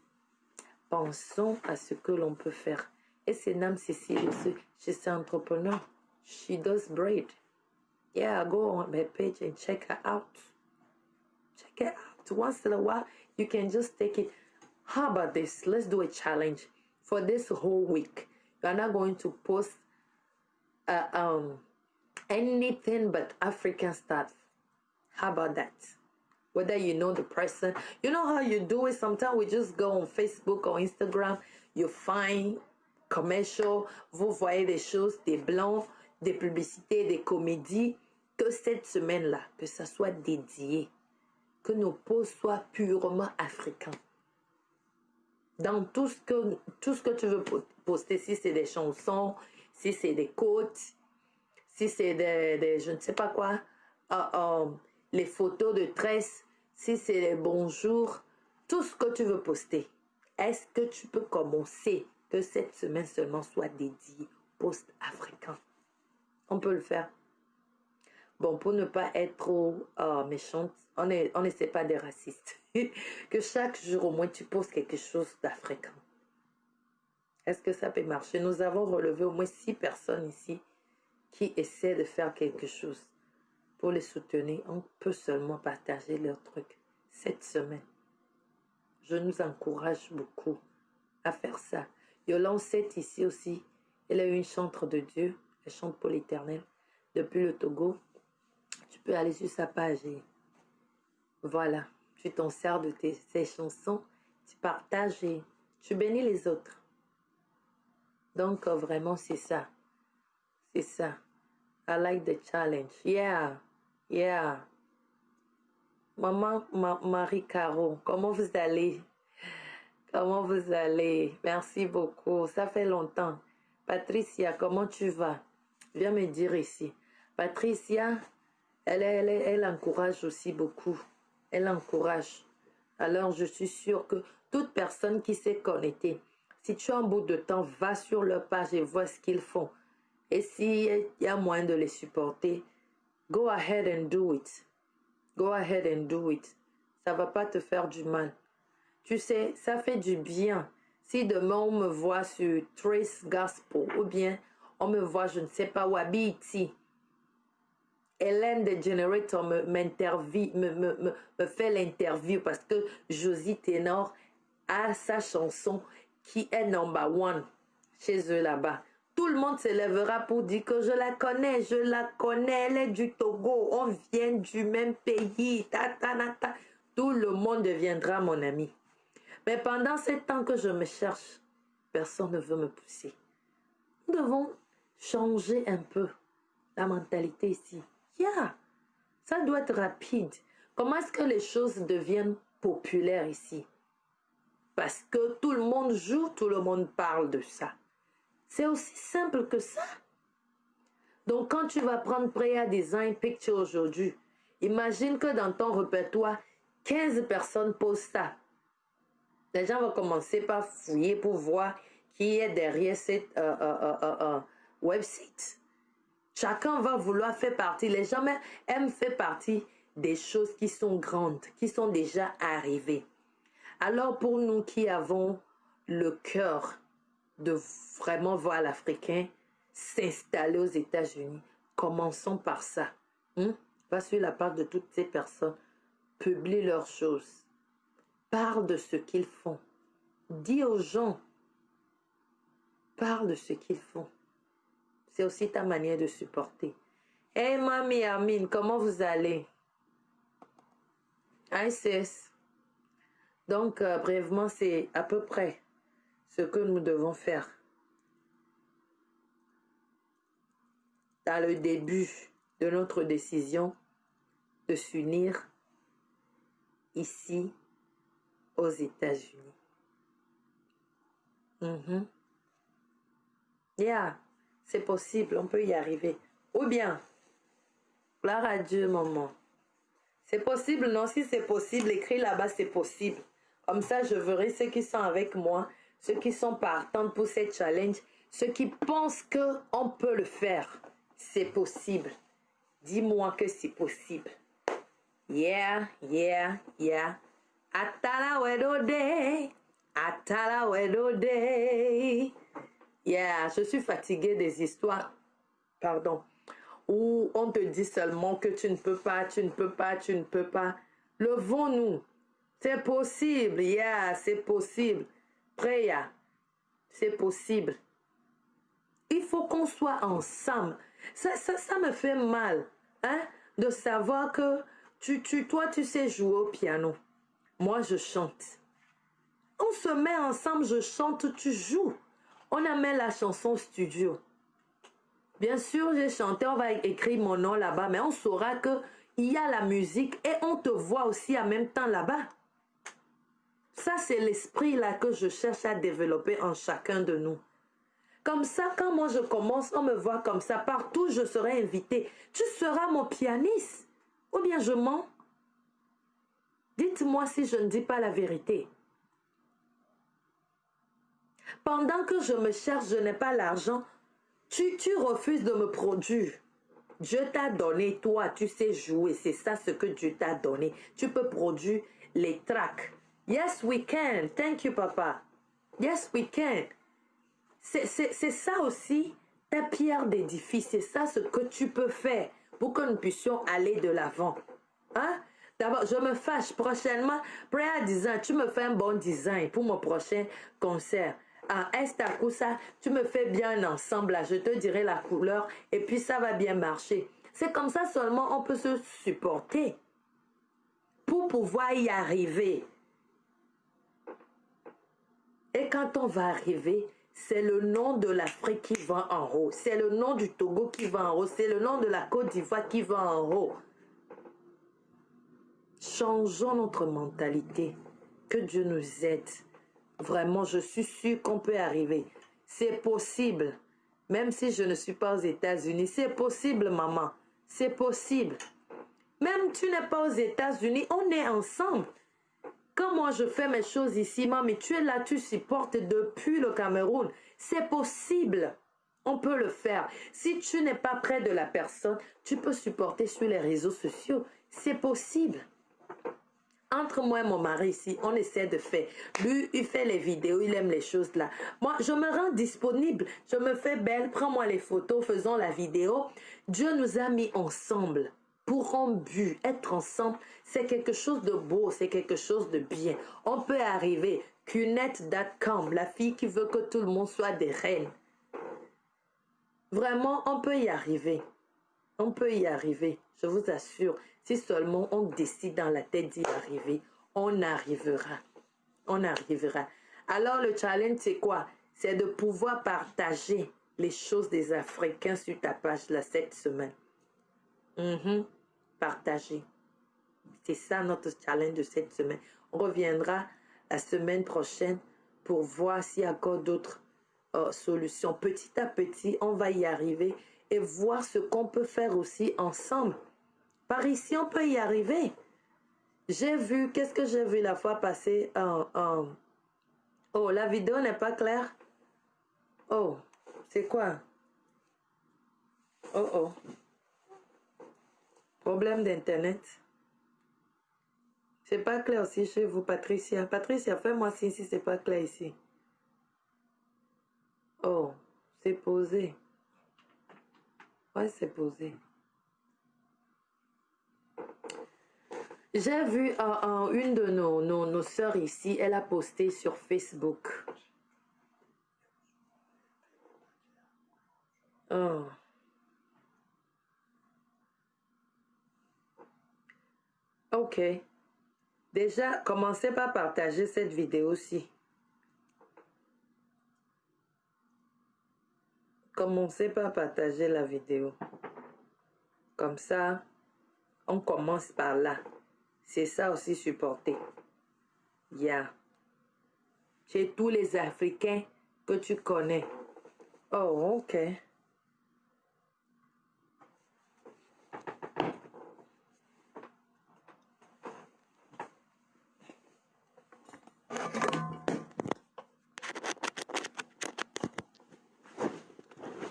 pensons à ce que l'on peut faire. Et c'est Nam Cécile, she's an entrepreneur. She does braid. Yeah, go on my page and check her out. Check it out. Once in a while, you can just take it. How about this? Let's do a challenge. For this whole week, you are not going to post anything but African stuff. How about that? Whether you know the person, you know how you do it. Sometimes we just go on Facebook or Instagram, you find commercial, vous voyez des choses, des blancs, des publicités, des comédies. Que cette semaine-là, que ça soit dédié, que nos posts soient purement africains. Dans tout ce que tu veux poster, si c'est des chansons, si c'est des quotes, si c'est des je ne sais pas quoi, les photos de tresse, si c'est les bonjours, tout ce que tu veux poster. Est-ce que tu peux commencer que cette semaine seulement soit dédiée post africain? On peut le faire. Bon, pour ne pas être trop méchante, on n'essaie pas des racistes. Que chaque jour, au moins, tu poses quelque chose d'africain. Est-ce que ça peut marcher? Nous avons relevé au moins 6 personnes ici qui essaient de faire quelque chose. Pour les soutenir, on peut seulement partager leur truc cette semaine. Je nous encourage beaucoup à faire ça. Yolande est ici aussi. Elle est une chantre de Dieu. Elle chante pour l'Éternel depuis le Togo. Tu peux aller sur sa page et voilà, tu t'en sers de ses chansons, tu partages et tu bénis les autres. Donc vraiment c'est ça. C'est ça. I like the challenge. Yeah. Yeah. Maman Marie Caro, comment vous allez? Comment vous allez? Merci beaucoup. Ça fait longtemps. Patricia, comment tu vas? Viens me dire ici. Patricia, elle encourage aussi beaucoup. Elle encourage. Alors, je suis sûre que toute personne qui s'est connectée, si tu as un bout de temps, va sur leur page et vois ce qu'ils font. Et s'il y a moyen de les supporter, go ahead and do it. Go ahead and do it. Ça va pas te faire du mal. Tu sais, ça fait du bien. Si demain on me voit sur Trace Gospel ou bien on me voit, je ne sais pas où, à BET, Hélène de Generator me fait l'interview parce que Josie Ténor a sa chanson qui est number 1 chez eux là-bas. Tout le monde se lèvera pour dire que je la connais, elle est du Togo, on vient du même pays, Tout le monde deviendra mon ami. Mais pendant ce temps que je me cherche, personne ne veut me pousser. Nous devons changer un peu la mentalité ici. Yeah, ça doit être rapide. Comment est-ce que les choses deviennent populaires ici? Parce que tout le monde joue, tout le monde parle de ça. C'est aussi simple que ça. Donc quand tu vas prendre Prayer Design Picture aujourd'hui, imagine que dans ton répertoire, 15 personnes posent ça. Les gens vont commencer par fouiller pour voir qui est derrière cette website. Chacun va vouloir faire partie. Les gens aiment faire partie des choses qui sont grandes, qui sont déjà arrivées. Alors pour nous qui avons le cœur de vraiment voir l'Africain s'installer aux États-Unis, commençons par ça. Va sur la page de toutes ces personnes, publie leurs choses, parle de ce qu'ils font, dis aux gens, parle de ce qu'ils font. C'est aussi ta manière de supporter. Hey mamie Amine, comment vous allez? Hi sis. Donc brièvement, c'est à peu près ce que nous devons faire. Dans le début de notre décision de s'unir ici aux États-Unis. Yeah, c'est possible, on peut y arriver. Ou bien, gloire à Dieu, maman. C'est possible, non? Si c'est possible, écris là-bas, c'est possible. Comme ça, je verrai ceux qui sont avec moi, ceux qui sont partants pour cette challenge, ceux qui pensent qu'on peut le faire. C'est possible. Dis-moi que c'est possible. Yeah, yeah, yeah. Atala wedode. Tala wedo day. Yeah, je suis fatiguée des histoires. Pardon. Où on te dit seulement que tu ne peux pas, tu ne peux pas, tu ne peux pas. Levons-nous. C'est possible. Yeah, c'est possible. Preya, c'est possible. Il faut qu'on soit ensemble. Ça me fait mal, hein, de savoir que toi, tu sais jouer au piano. Moi, je chante. On se met ensemble, je chante, tu joues. On amène la chanson studio. Bien sûr, j'ai chanté, on va écrire mon nom là-bas, mais on saura qu'il y a la musique et on te voit aussi en même temps là-bas. Ça, c'est l'esprit là que je cherche à développer en chacun de nous. Comme ça, quand moi je commence, on me voit comme ça. Partout, je serai invité. Tu seras mon pianiste. Ou bien je mens. Dites-moi si je ne dis pas la vérité. Pendant que je me cherche, je n'ai pas l'argent. Tu refuses de me produire. Dieu t'a donné, toi, tu sais jouer. C'est ça ce que Dieu t'a donné. Tu peux produire les tracks. Yes, we can. Thank you, papa. Yes, we can. C'est ça aussi, ta pierre d'édifice. C'est ça ce que tu peux faire pour que nous puissions aller de l'avant. Hein? D'abord, je me fâche prochainement. Prayer Design, tu me fais un bon design pour mon prochain concert. En Estacusa, tu me fais bien un ensemble. Là, je te dirai la couleur et puis ça va bien marcher. C'est comme ça seulement on peut se supporter pour pouvoir y arriver. Et quand on va arriver, c'est le nom de l'Afrique qui va en haut. C'est le nom du Togo qui va en haut. C'est le nom de la Côte d'Ivoire qui va en haut. Changeons notre mentalité. Que Dieu nous aide. Vraiment, je suis sûre qu'on peut arriver. C'est possible. Même si je ne suis pas aux États-Unis, c'est possible, maman. C'est possible. Même tu n'es pas aux États-Unis, on est ensemble. Quand moi je fais mes choses ici, maman, tu es là, tu supportes depuis le Cameroun. C'est possible. On peut le faire. Si tu n'es pas près de la personne, tu peux supporter sur les réseaux sociaux. C'est possible. Entre moi et mon mari ici, on essaie de faire. Lui, il fait les vidéos, il aime les choses là. Moi, je me rends disponible. Je me fais belle, prends-moi les photos, faisons la vidéo. Dieu nous a mis ensemble. Pour un but, être ensemble, c'est quelque chose de beau, c'est quelque chose de bien. On peut arriver. Cunette.com, la fille qui veut que tout le monde soit des reines. Vraiment, on peut y arriver. On peut y arriver, je vous assure. Si seulement on décide dans la tête d'y arriver, on arrivera. On arrivera. Alors le challenge, c'est quoi? C'est de pouvoir partager les choses des Africains sur ta page là cette semaine. Partager. C'est ça notre challenge de cette semaine. On reviendra la semaine prochaine pour voir s'il y a encore d'autres solutions. Petit à petit, on va y arriver et voir ce qu'on peut faire aussi ensemble. Par ici, on peut y arriver. J'ai vu, qu'est-ce que j'ai vu la fois passée? Oh, la vidéo n'est pas claire. Oh, c'est quoi? Oh. Problème d'internet. C'est pas clair aussi chez vous, Patricia. Patricia, fais-moi signe si c'est pas clair ici. Oh, c'est posé. Ouais, c'est posé. J'ai vu une de nos sœurs ici, elle a posté sur Facebook. Oh. Ok. Déjà, commencez par partager cette vidéo-ci. Commencez par partager la vidéo. Comme ça, on commence par là. C'est ça aussi supporter. Yeah. Chez tous les Africains que tu connais. Oh, ok.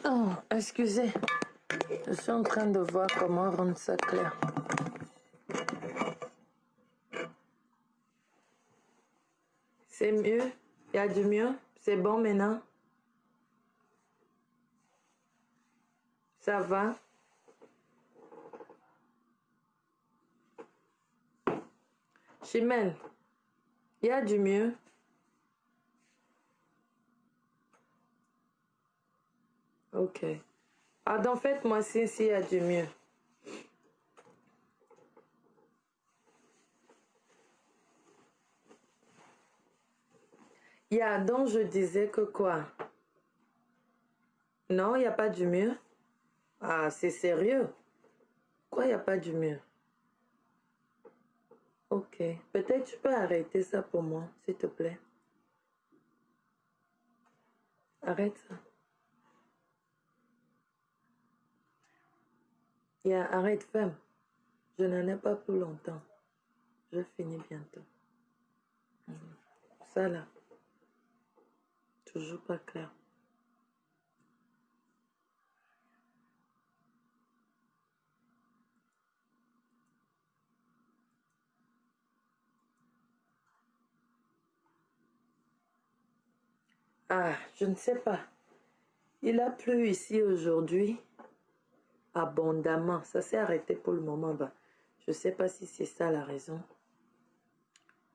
Oh, excusez. Je suis en train de voir comment rendre ça clair. C'est mieux. Il y a du mieux? C'est bon maintenant? Ça va? Chimène, il y a du mieux? Ok. Ah, donc faites-moi signe s'il y a du mieux. Il y a donc je disais que quoi? Non, il n'y a pas du mieux? Ah, c'est sérieux? Quoi, il n'y a pas du mieux? Ok. Peut-être tu peux arrêter ça pour moi, s'il te plaît. Arrête ça. Arrête, femme. Je n'en ai pas pour longtemps. Je finis bientôt. Ça là, toujours pas clair. Ah, je ne sais pas. Il a plu ici aujourd'hui abondamment. Ça s'est arrêté pour le moment. Bah, je ne sais pas si c'est ça la raison.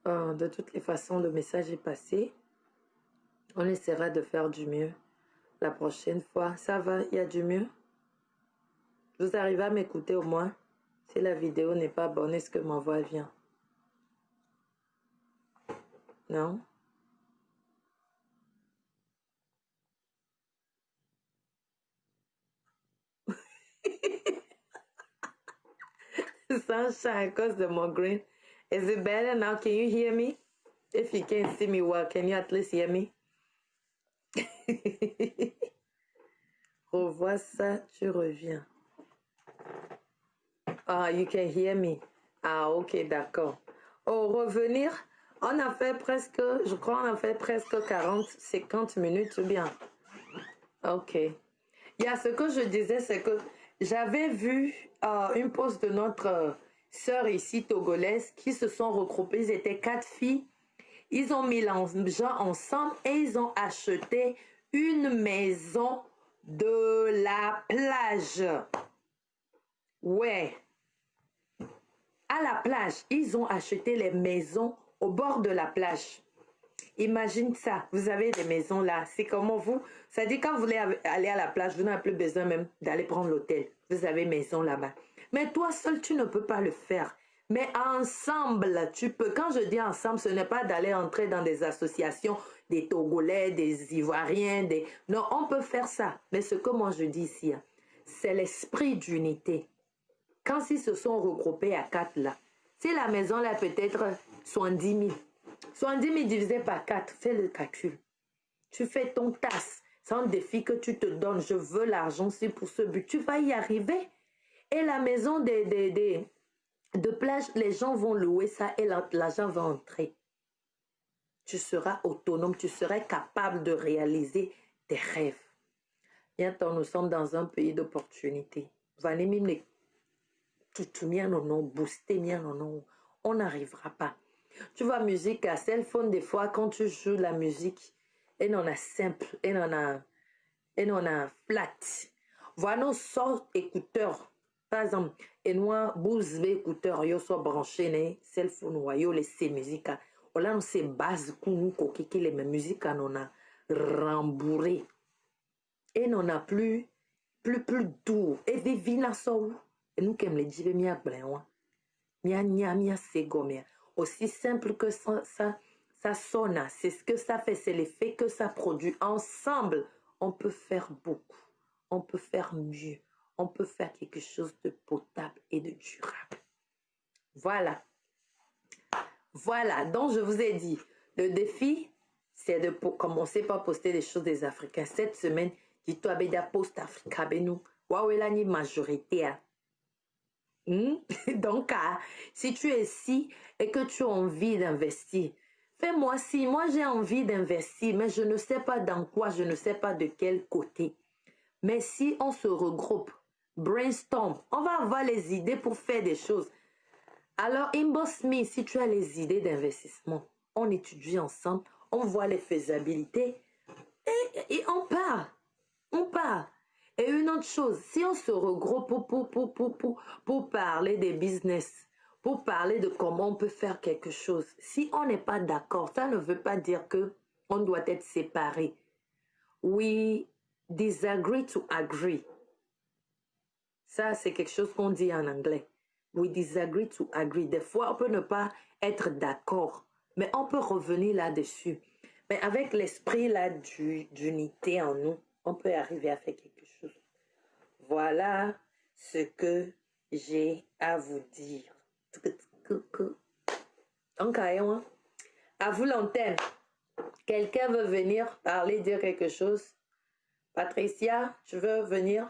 De toutes les façons, le message est passé. On essaiera de faire du mieux la prochaine fois. Ça va, il y a du mieux? Vous arrivez à m'écouter au moins? Si la vidéo n'est pas bonne, est-ce que ma voix vient? Non? Sunshine, cause the more green. Is it better now? Can you hear me? If you can't see me well, can you at least hear me? Revois ça, tu reviens. Ah, you can hear me. Ah, ok, d'accord. Au revenir, on a fait presque, je crois, on a fait presque 40-50 minutes ou bien. Ok. Il y a ce que je disais, c'est que j'avais vu une pause de notre sœur ici, togolaise, qui se sont regroupées. Ils étaient 4 filles. Ils ont mis l'argent ensemble et ils ont acheté une maison de la plage. Ouais. À la plage, ils ont acheté les maisons au bord de la plage. Imagine ça, vous avez des maisons là, c'est comment vous, ça dit quand vous voulez aller à la plage, vous n'avez plus besoin même d'aller prendre l'hôtel, vous avez maison là-bas. Mais toi seul, tu ne peux pas le faire. Mais ensemble, tu peux. Quand je dis ensemble, ce n'est pas d'aller entrer dans des associations, des Togolais, des Ivoiriens, des... Non, on peut faire ça. Mais ce que moi je dis ici, c'est l'esprit d'unité. Quand ils se sont regroupés à 4 là, si la maison là peut-être 70 000, 70 000 divisé par 4, fais le calcul. Tu fais ton tasse. C'est un défi que tu te donnes. Je veux l'argent, c'est pour ce but. Tu vas y arriver. Et la maison de plage, les gens vont louer ça et l'argent va entrer. Tu seras autonome, tu seras capable de réaliser tes rêves. Bientôt, nous sommes dans un pays d'opportunités. On n'arrivera pas. Tu vois, musique à cell phone, des fois, quand tu joues la musique, et on a simple, et on a flat. Voilà nos sortes écouteurs. Par exemple, et moi, bouse écouteurs, yo soit branché, ne, cell phone, yo laissé musique. On a ces bases, nous, qui les musiques, on a rembourré. Et on a plus doux. Et des vina so. Et nous, comme les dit, mia blanc. Mia segomia. Aussi simple que ça sonne. C'est ce que ça fait. C'est l'effet que ça produit. Ensemble, on peut faire beaucoup. On peut faire mieux. On peut faire quelque chose de potable et de durable. Voilà. Voilà. Donc, je vous ai dit, le défi, c'est de commencer par poster des choses des Africains. Cette semaine, dis-toi, Béda post Africa, Benou. Wawela ni majorité. Donc, si tu es ici et que tu as envie d'investir, fais-moi si. Moi, j'ai envie d'investir, mais je ne sais pas dans quoi, je ne sais pas de quel côté. Mais si on se regroupe, brainstorm, on va avoir les idées pour faire des choses. Alors, inbox me si tu as les idées d'investissement. On étudie ensemble, on voit les faisabilités et on part. On part. Et une autre chose, si on se regroupe pour parler des business, pour parler de comment on peut faire quelque chose, si on n'est pas d'accord, ça ne veut pas dire que on doit être séparés. We disagree to agree. Ça, c'est quelque chose qu'on dit en anglais. We disagree to agree. Des fois, on peut ne pas être d'accord, mais on peut revenir là-dessus. Mais avec l'esprit là d'unité en nous, on peut arriver à faire quelque chose. Voilà ce que j'ai à vous dire. Donc, à vous l'antenne. Quelqu'un veut venir parler, dire quelque chose? Patricia, tu veux venir?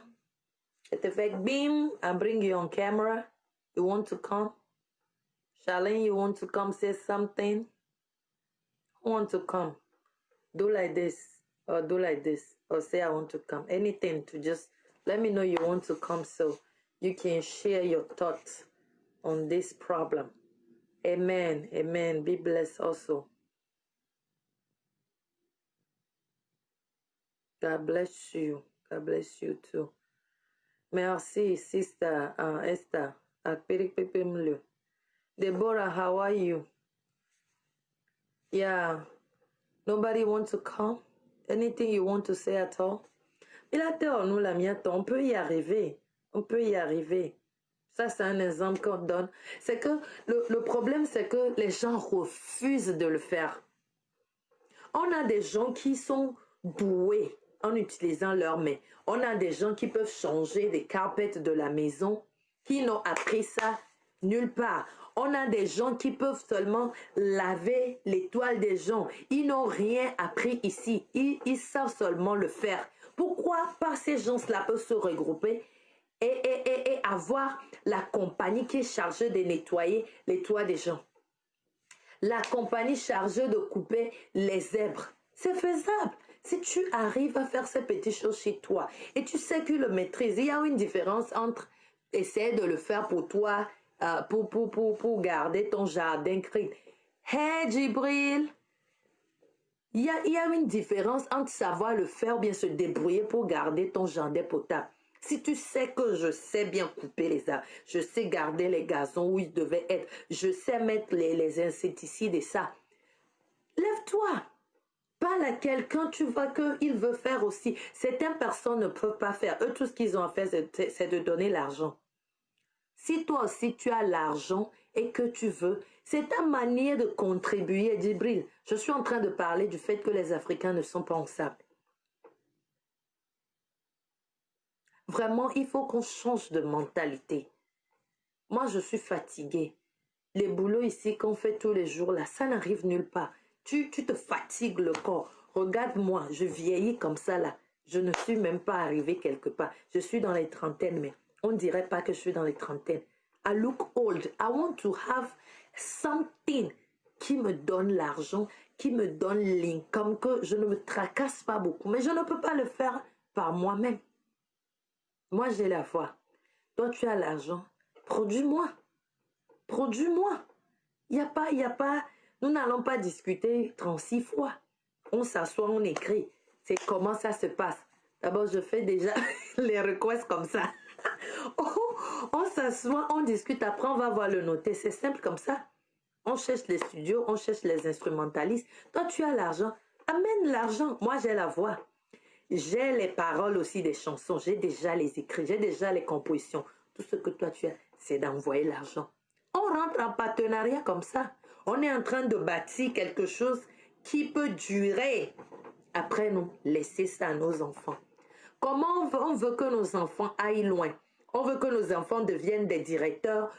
It effect beam and bring you on camera. You want to come? Charlene, you want to come say something? Who want to come? Do like this or do like this or say I want to come. Anything to just let me know you want to come so you can share your thoughts on this problem. Amen. Amen. Be blessed also. God bless you. God bless you too. Merci, sister Esther. Deborah, how are you? Yeah. Nobody wants to come? Anything you want to say at all? Il a tort, nous, la mienne, on peut y arriver. On peut y arriver. Ça, c'est un exemple qu'on donne. C'est que le problème, c'est que les gens refusent de le faire. On a des gens qui sont doués en utilisant leurs mains. On a des gens qui peuvent changer des carpettes de la maison, qui n'ont appris ça nulle part. On a des gens qui peuvent seulement laver les toiles des gens. Ils n'ont rien appris ici. Ils savent seulement le faire. Pourquoi pas ces gens-là peuvent se regrouper et avoir la compagnie qui est chargée de nettoyer les toits des gens? La compagnie chargée de couper les zèbres. C'est faisable. Si tu arrives à faire ces petites choses chez toi et tu sais que le maîtrise, il y a une différence entre essayer de le faire pour toi, pour garder ton jardin clean. Hey Djibril, il y a une différence entre savoir le faire ou bien se débrouiller pour garder ton jardin potable. Si tu sais que je sais bien couper les arbres, je sais garder les gazons où ils devaient être, je sais mettre les insecticides et ça, lève-toi. Parle à quelqu'un, tu vois qu'il veut faire aussi. Certaines personnes ne peuvent pas faire. Eux, tout ce qu'ils ont à faire, c'est de donner l'argent. Si toi aussi, tu as l'argent et que tu veux, c'est ta manière de contribuer. Djibril, je suis en train de parler du fait que les Africains ne sont pas en sable. Vraiment, il faut qu'on change de mentalité. Moi, je suis fatiguée. Les boulots ici qu'on fait tous les jours, là, ça n'arrive nulle part. Tu te fatigues le corps. Regarde-moi, je vieillis comme ça, là. Je ne suis même pas arrivée quelque part. Je suis dans les trentaines, mais on ne dirait pas que je suis dans les trentaines. I look old. I want to have something qui me donne l'argent, qui me donne l'income, que je ne me tracasse pas beaucoup. Mais je ne peux pas le faire par moi-même. Moi, j'ai la foi. Toi, tu as l'argent. Produis-moi. Produis-moi. Il n'y a pas, nous n'allons pas discuter 36 fois. On s'assoit, on écrit. C'est comment ça se passe. D'abord, je fais déjà les requests comme ça. On s'assoit, on discute, après on va voir le noter. C'est simple comme ça. On cherche les studios, on cherche les instrumentalistes. Toi, tu as l'argent. Amène l'argent. Moi, j'ai la voix. J'ai les paroles aussi des chansons. J'ai déjà les écrits. J'ai déjà les compositions. Tout ce que toi, tu as, c'est d'envoyer l'argent. On rentre en partenariat comme ça. On est en train de bâtir quelque chose qui peut durer. Après, nous, laisser ça à nos enfants. Comment on veut que nos enfants aillent loin? On veut que nos enfants deviennent des directeurs,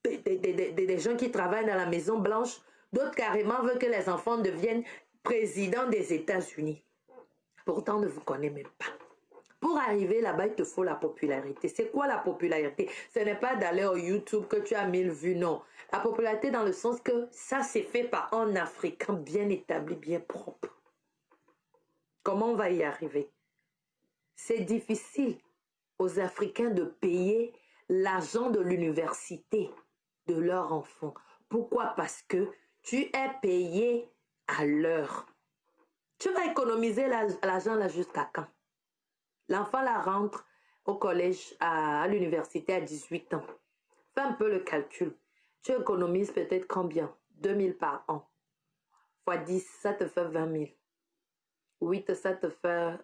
des gens qui travaillent dans la Maison Blanche. D'autres carrément veulent que les enfants deviennent présidents des États-Unis. Pourtant, on ne vous connaît même pas. Pour arriver là-bas, il te faut la popularité. C'est quoi la popularité? Ce n'est pas d'aller au YouTube que tu as 1000 vues, non. La popularité dans le sens que ça s'est fait par un Africain bien établi, bien propre. Comment on va y arriver? C'est difficile aux Africains de payer l'argent de l'université de leurs enfants. Pourquoi? Parce que tu es payé à l'heure. Tu vas économiser l'argent là jusqu'à quand? L'enfant là rentre au collège, à l'université à 18 ans. Fais un peu le calcul. Tu économises peut-être combien? 2000 par an. Fois 10, ça te fait 20 000. 8, ça te fait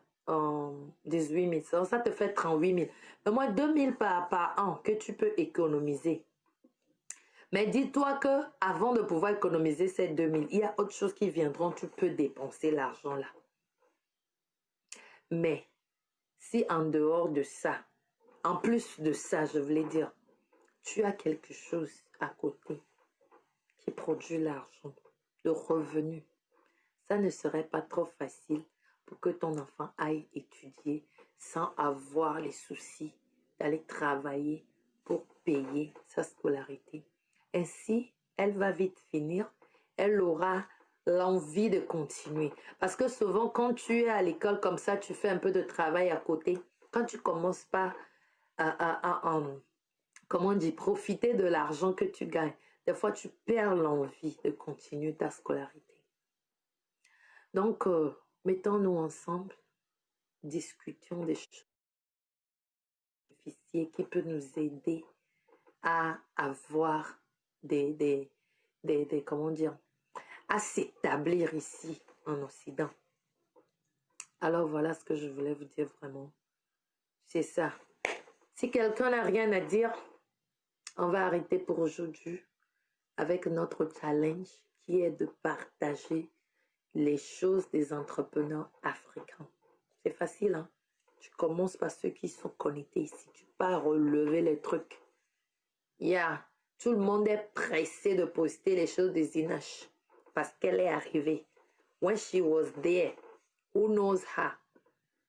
18 000. Ça te fait 38 000. Au moins 2 000 par an que tu peux économiser. Mais dis-toi que avant de pouvoir économiser ces 2 000, il y a autre chose qui viendront. Tu peux dépenser l'argent là. Mais si en dehors de ça, en plus de ça, je voulais dire, tu as quelque chose à côté qui produit l'argent, le revenu, ça ne serait pas trop facile pour que ton enfant aille étudier sans avoir les soucis d'aller travailler pour payer sa scolarité. Ainsi, elle va vite finir, elle aura l'envie de continuer. Parce que souvent, quand tu es à l'école comme ça, tu fais un peu de travail à côté. Quand tu commences pas comment on dit, profiter de l'argent que tu gagnes, des fois, tu perds l'envie de continuer ta scolarité. Donc, mettons-nous ensemble, discutions des choses difficiles qui peuvent nous aider à avoir comment dire, à s'établir ici en Occident. Alors, voilà ce que je voulais vous dire vraiment. C'est ça. Si quelqu'un n'a rien à dire, on va arrêter pour aujourd'hui avec notre challenge qui est de partager les choses des entrepreneurs africains. C'est facile, hein? Tu commences par ceux qui sont connectés ici. Tu pars relever les trucs. Tout le monde est pressé de poster les choses des Zinash parce qu'elle est arrivée. When she was there, who knows her?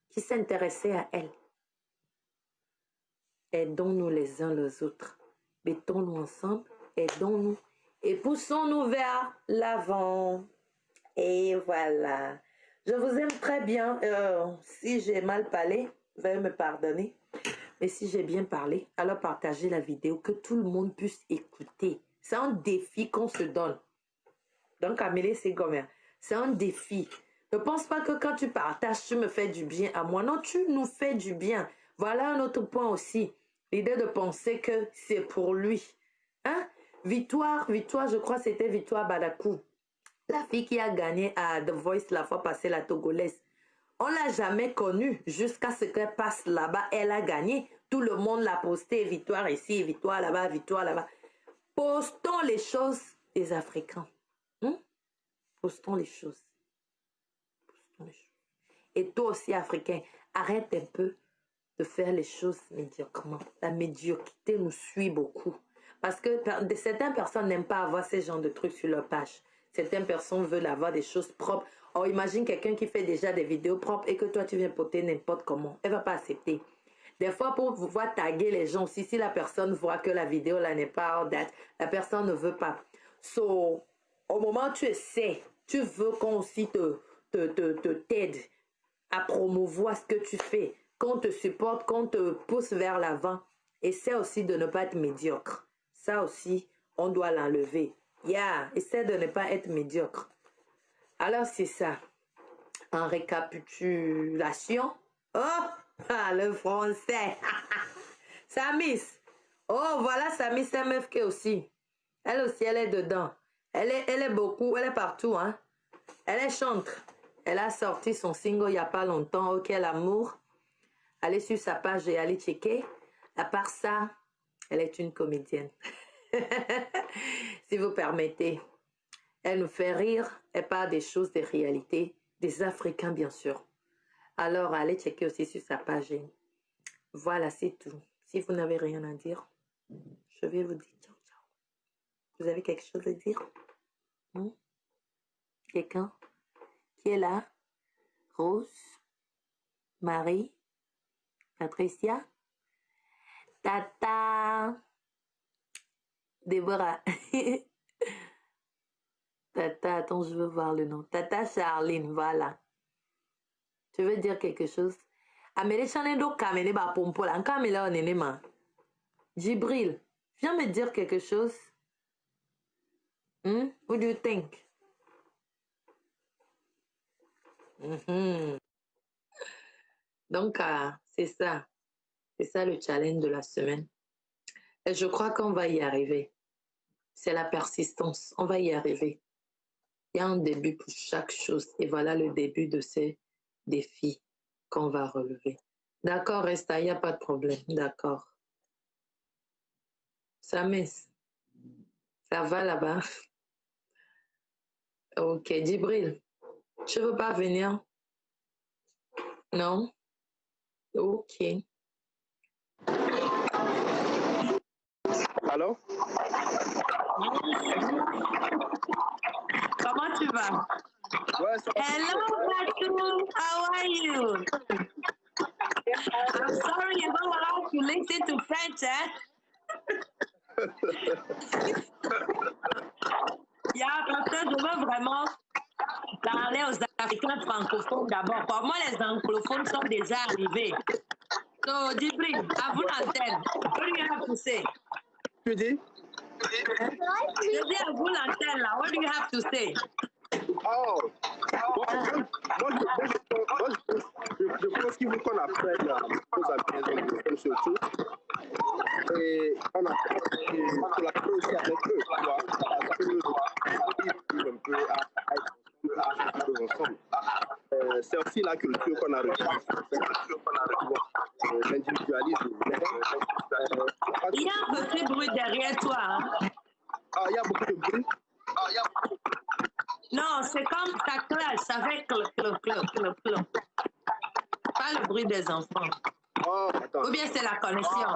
Qui s'intéressait à elle? Aidons-nous les uns les autres. Mettons-nous ensemble, aidons-nous et poussons-nous vers l'avant. Et voilà. Je vous aime très bien. Si j'ai mal parlé, veuillez me pardonner. Mais si j'ai bien parlé, alors partagez la vidéo, que tout le monde puisse écouter. C'est un défi qu'on se donne. Donc, Amélie, c'est combien? C'est un défi. Ne pense pas que quand tu partages, tu me fais du bien à moi. Non, tu nous fais du bien. Voilà un autre point aussi. L'idée de penser que c'est pour lui. Hein? Victoire, je crois que c'était Victoire Badakou. La fille qui a gagné à The Voice la fois passée, la Togolaise. On ne l'a jamais connue jusqu'à ce qu'elle passe là-bas. Elle a gagné. Tout le monde l'a posté. Victoire ici, victoire là-bas, victoire là-bas. Postons les choses des Africains. Postons les choses. Postons les choses. Et toi aussi, Africain, arrête un peu de faire les choses médiocrement. La médiocrité nous suit beaucoup. Parce que certaines personnes n'aiment pas avoir ce genre de trucs sur leur page. Certaines personnes veulent avoir des choses propres. Or, imagine quelqu'un qui fait déjà des vidéos propres et que toi, tu viens poster n'importe comment. Elle ne va pas accepter. Des fois, pour pouvoir taguer les gens aussi, si la personne voit que la vidéo là n'est pas hors date, la personne ne veut pas. So, au moment où tu essaies, tu veux qu'on aussi t'aide à promouvoir ce que tu fais, qu'on te supporte, qu'on te pousse vers l'avant. Essaie aussi de ne pas être médiocre. Ça aussi, on doit l'enlever. Essaie de ne pas être médiocre. Alors, c'est ça. En récapitulation. Le français. Samis. Oh, voilà Samis MFK aussi. Elle aussi, elle est dedans. Elle est beaucoup, elle est partout, hein. Elle est chantre. Elle a sorti son single il n'y a pas longtemps, OK l'amour. Allez sur sa page et allez checker. À part ça, elle est une comédienne. Si vous permettez. Elle nous fait rire. Elle parle des choses, des réalités, des Africains, bien sûr. Alors, allez checker aussi sur sa page. Voilà, c'est tout. Si vous n'avez rien à dire, je vais vous dire ciao, ciao. Vous avez quelque chose à dire? Quelqu'un qui est là? Rose? Marie? Patricia? Tata? Déborah? Tata, attends, je veux voir le nom. Tata Charline, voilà. Tu veux dire quelque chose? Amélie Chanendo Kamene ba pompola. En Kamela onenema. Jibril, viens me dire quelque chose. What do you think? Mhm. Donc, c'est ça. C'est ça le challenge de la semaine. Et je crois qu'on va y arriver. C'est la persistance. On va y arriver. Il y a un début pour chaque chose. Et voilà le début de ces défis qu'on va relever. D'accord, Resta, il n'y a pas de problème. D'accord. Samis, ça va là-bas? Ok, Djibril, tu veux pas venir? Non? Ok. Allô? Comment tu vas? Ouais, ça va. Hello, Batu. How are you? I'm sorry you don't allow to listen to French, eh? Yeah, parce que je veux vraiment parler aux Africains francophones d'abord. Pour moi, les anglophones sont déjà arrivés. So, Djibril, à vous l'antenne. What do you have to say? Tu dis? Je dis à vous l'antenne, là. What do you have to say? Oh! Je pense qu'il faut qu'on apprenne aux Américains surtout. Et on apprend collaborer aussi avec eux, tu vois. Parce que ils vivent un peu à vivre ensemble. C'est aussi la culture qu'on a reçue. L'individualisme. Il y a un petit bruit derrière toi. Hein? Ah, il y a beaucoup de bruit. Non, c'est comme ça clash, ça fait cloc, cloc, cloc, cloc, cloc. Pas le bruit des enfants. Oh, attends. Ou bien c'est la connexion.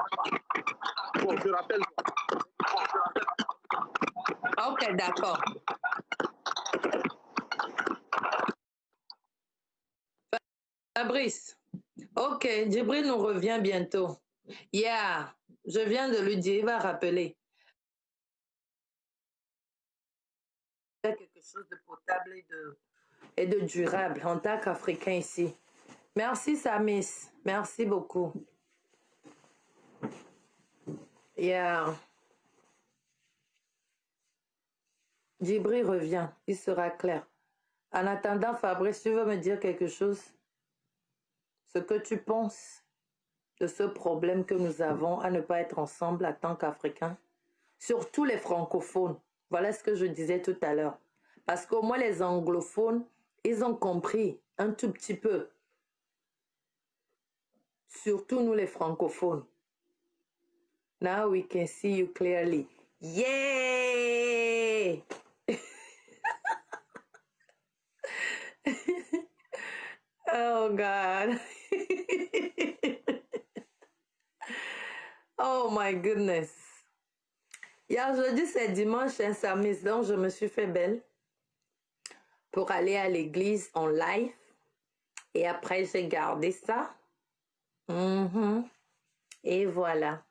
Bon, je rappelle. Ok, d'accord. Fabrice. Ok, Djibril nous revient bientôt. Yeah, je viens de lui dire, il va rappeler. Quelque chose de potable et de durable en tant qu'Africain ici. Merci Samis, merci beaucoup. Yeah. Djibril revient, il sera clair. En attendant, Fabrice, tu veux me dire quelque chose? Ce que tu penses de ce problème que nous avons à ne pas être ensemble en tant qu'Africains? Surtout les francophones. Voilà ce que je disais tout à l'heure. Parce qu'au moins les anglophones, ils ont compris un tout petit peu. Surtout nous les francophones. Now we can see you clearly. Yay! Oh God. Oh my goodness. Hier, aujourd'hui, c'est dimanche, hein, samedi, donc je me suis fait belle pour aller à l'église en live. Et après, j'ai gardé ça. Et voilà.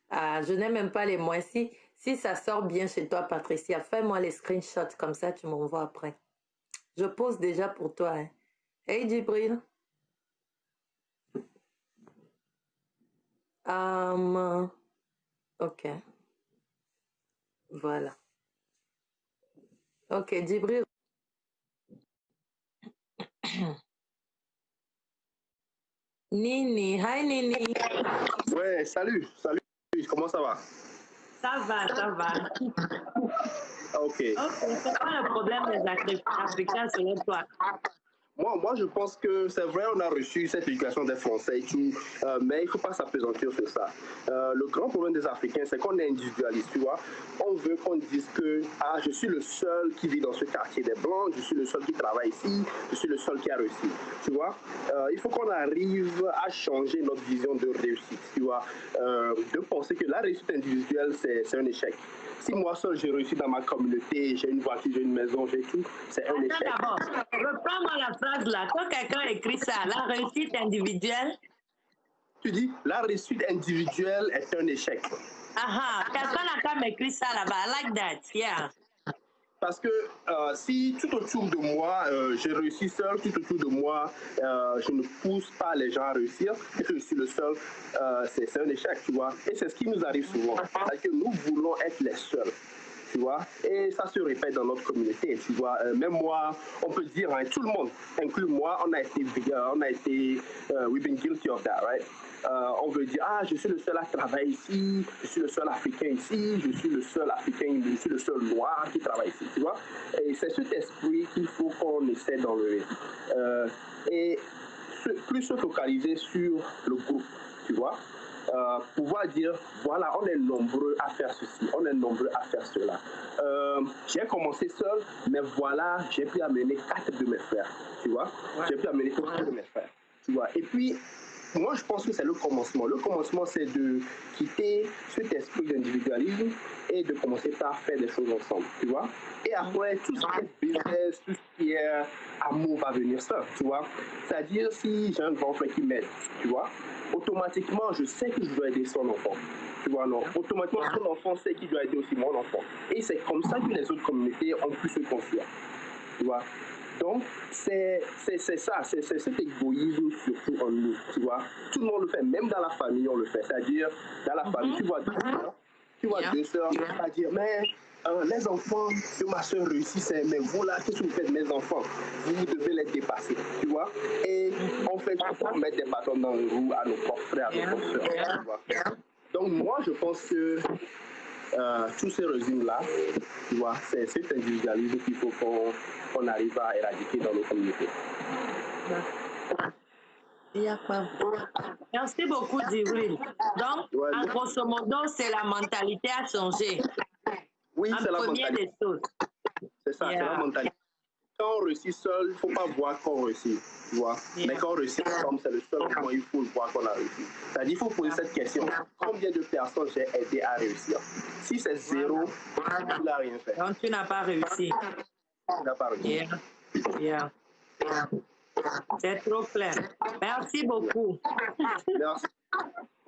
Ah, je n'ai même pas les moyens. Si ça sort bien chez toi, Patricia, fais-moi les screenshots, comme ça tu m'envoies après. Je pose déjà pour toi. Hein. Hey, Djibril. Ok. Voilà. Ok, Djibril. Nini. Hi, Nini. Ouais, salut. Comment ça va? Ça va, ça va. Ok. C'est quoi le problème des Africains selon toi? Moi, je pense que c'est vrai, on a reçu cette éducation des Français et tout, mais il ne faut pas s'appesantir sur ça. Le grand problème des Africains, c'est qu'on est individualiste, tu vois. On veut qu'on dise que je suis le seul qui vit dans ce quartier des Blancs, je suis le seul qui travaille ici, je suis le seul qui a réussi, tu vois. Il faut qu'on arrive à changer notre vision de réussite, tu vois. De penser que la réussite individuelle, c'est un échec. Si moi seul j'ai réussi dans ma communauté, j'ai une voiture, j'ai une maison, j'ai tout, c'est un échec. D'abord, reprends-moi la phrase là. Quand quelqu'un écrit ça, la réussite individuelle. Tu dis, la réussite individuelle est un échec. Quelqu'un n'a qu'à m'écrire ça là-bas. I like that, yeah. Parce que si tout autour de moi, j'ai réussi seul, tout autour de moi, je ne pousse pas les gens à réussir, et que je suis le seul, c'est un échec, tu vois. Et c'est ce qui nous arrive souvent. C'est que nous voulons être les seuls. tu vois, et ça se répète dans notre communauté, tu vois. Même moi, on peut dire, hein, tout le monde, inclus moi, we've been guilty of that, right? On veut dire, ah, je suis le seul à travailler ici, je suis le seul Africain ici, je suis le seul Africain, je suis le seul noir qui travaille ici, tu vois. Et c'est cet esprit qu'il faut qu'on essaie d'enlever. Et plus se focaliser sur le groupe, tu vois. Pouvoir dire, voilà, on est nombreux à faire ceci, on est nombreux à faire cela. J'ai commencé seul, mais voilà, j'ai pu amener 4 de mes frères, tu vois. J'ai pu amener 4 de mes frères, tu vois. Et puis, moi, je pense que c'est le commencement. Le commencement, c'est de quitter cet esprit d'individualisme et de commencer par faire des choses ensemble, tu vois. Et après, tout ce qui est business, tout ce qui est amour va venir seul, tu vois. C'est-à-dire, si j'ai un grand frère qui m'aide, tu vois, automatiquement, je sais que je dois aider son enfant. Tu vois, non. Automatiquement, son enfant sait qu'il doit aider aussi mon enfant. Et c'est comme ça que les autres communautés ont pu se construire, tu vois. Donc, c'est ça, c'est cet égoïsme surtout en nous, tu vois. Tout le monde le fait, même dans la famille, on le fait. C'est-à-dire, dans la famille, tu vois deux sœurs, tu vas dire, mais les enfants de ma soeur réussissent, mais vous là, qu'est-ce que vous faites, mes enfants? Vous devez les dépasser, tu vois. Et on fait tout pour mettre des bâtons dans le roue à nos propres frères, à nos propres sœurs, tu vois. Donc, moi, je pense que tous ces régimes-là, tu vois, c'est cet individualisme qu'il faut qu'on arrive à éradiquer dans nos communautés. Merci beaucoup, Djibril. Donc, en grosso modo, c'est la mentalité à changer. Oui, c'est la mentalité. Des choses. C'est ça, c'est la mentalité. Quand on réussit seul, il ne faut pas voir qu'on réussit, tu vois. Mais quand on réussit ensemble, c'est le seul moment où il faut voir qu'on a réussi. C'est-à-dire, il faut poser cette question. Combien de personnes j'ai aidé à réussir? Si c'est 0, tu n'as rien fait. Donc, tu n'as pas réussi. Tu n'as pas réussi. C'est trop clair. Merci beaucoup. Merci.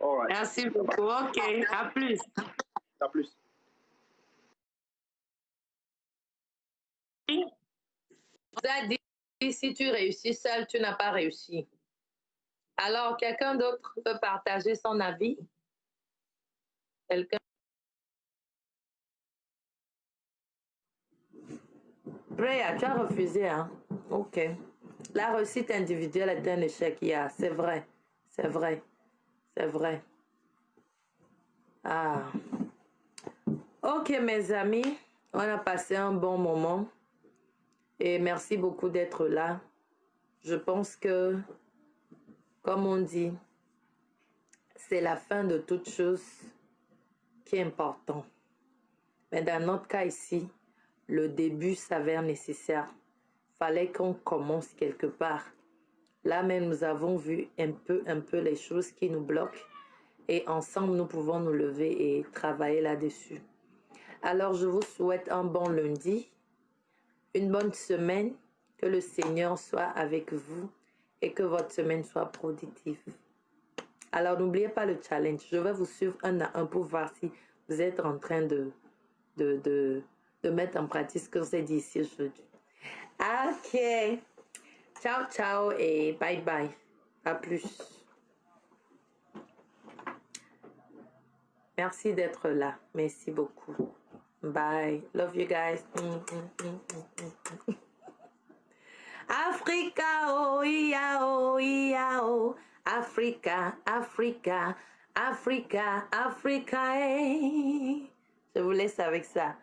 All right. Merci beaucoup. OK, à plus. À plus. On a dit, si tu réussis seul, tu n'as pas réussi. Alors, quelqu'un d'autre peut partager son avis? Quelqu'un? Freya, tu as refusé, hein? OK. La réussite individuelle est un échec, c'est vrai. C'est vrai. C'est vrai. Ah. OK, mes amis, on a passé un bon moment. Et merci beaucoup d'être là. Je pense que, comme on dit, c'est la fin de toute chose qui est important. Mais dans notre cas ici, le début s'avère nécessaire. Fallait qu'on commence quelque part. Là même, nous avons vu un peu les choses qui nous bloquent. Et ensemble, nous pouvons nous lever et travailler là-dessus. Alors, je vous souhaite un bon lundi, une bonne semaine, que le Seigneur soit avec vous et que votre semaine soit productive. Alors, n'oubliez pas le challenge. Je vais vous suivre un à un pour voir si vous êtes en train de mettre en pratique ce que j'ai dit ici aujourd'hui. OK. Ciao, ciao et bye bye. À plus. Merci d'être là. Merci beaucoup. Bye. Love you guys. Africa, oh, yeah, oh. Africa, Africa, Africa, Africa, hey. Je vous laisse avec ça.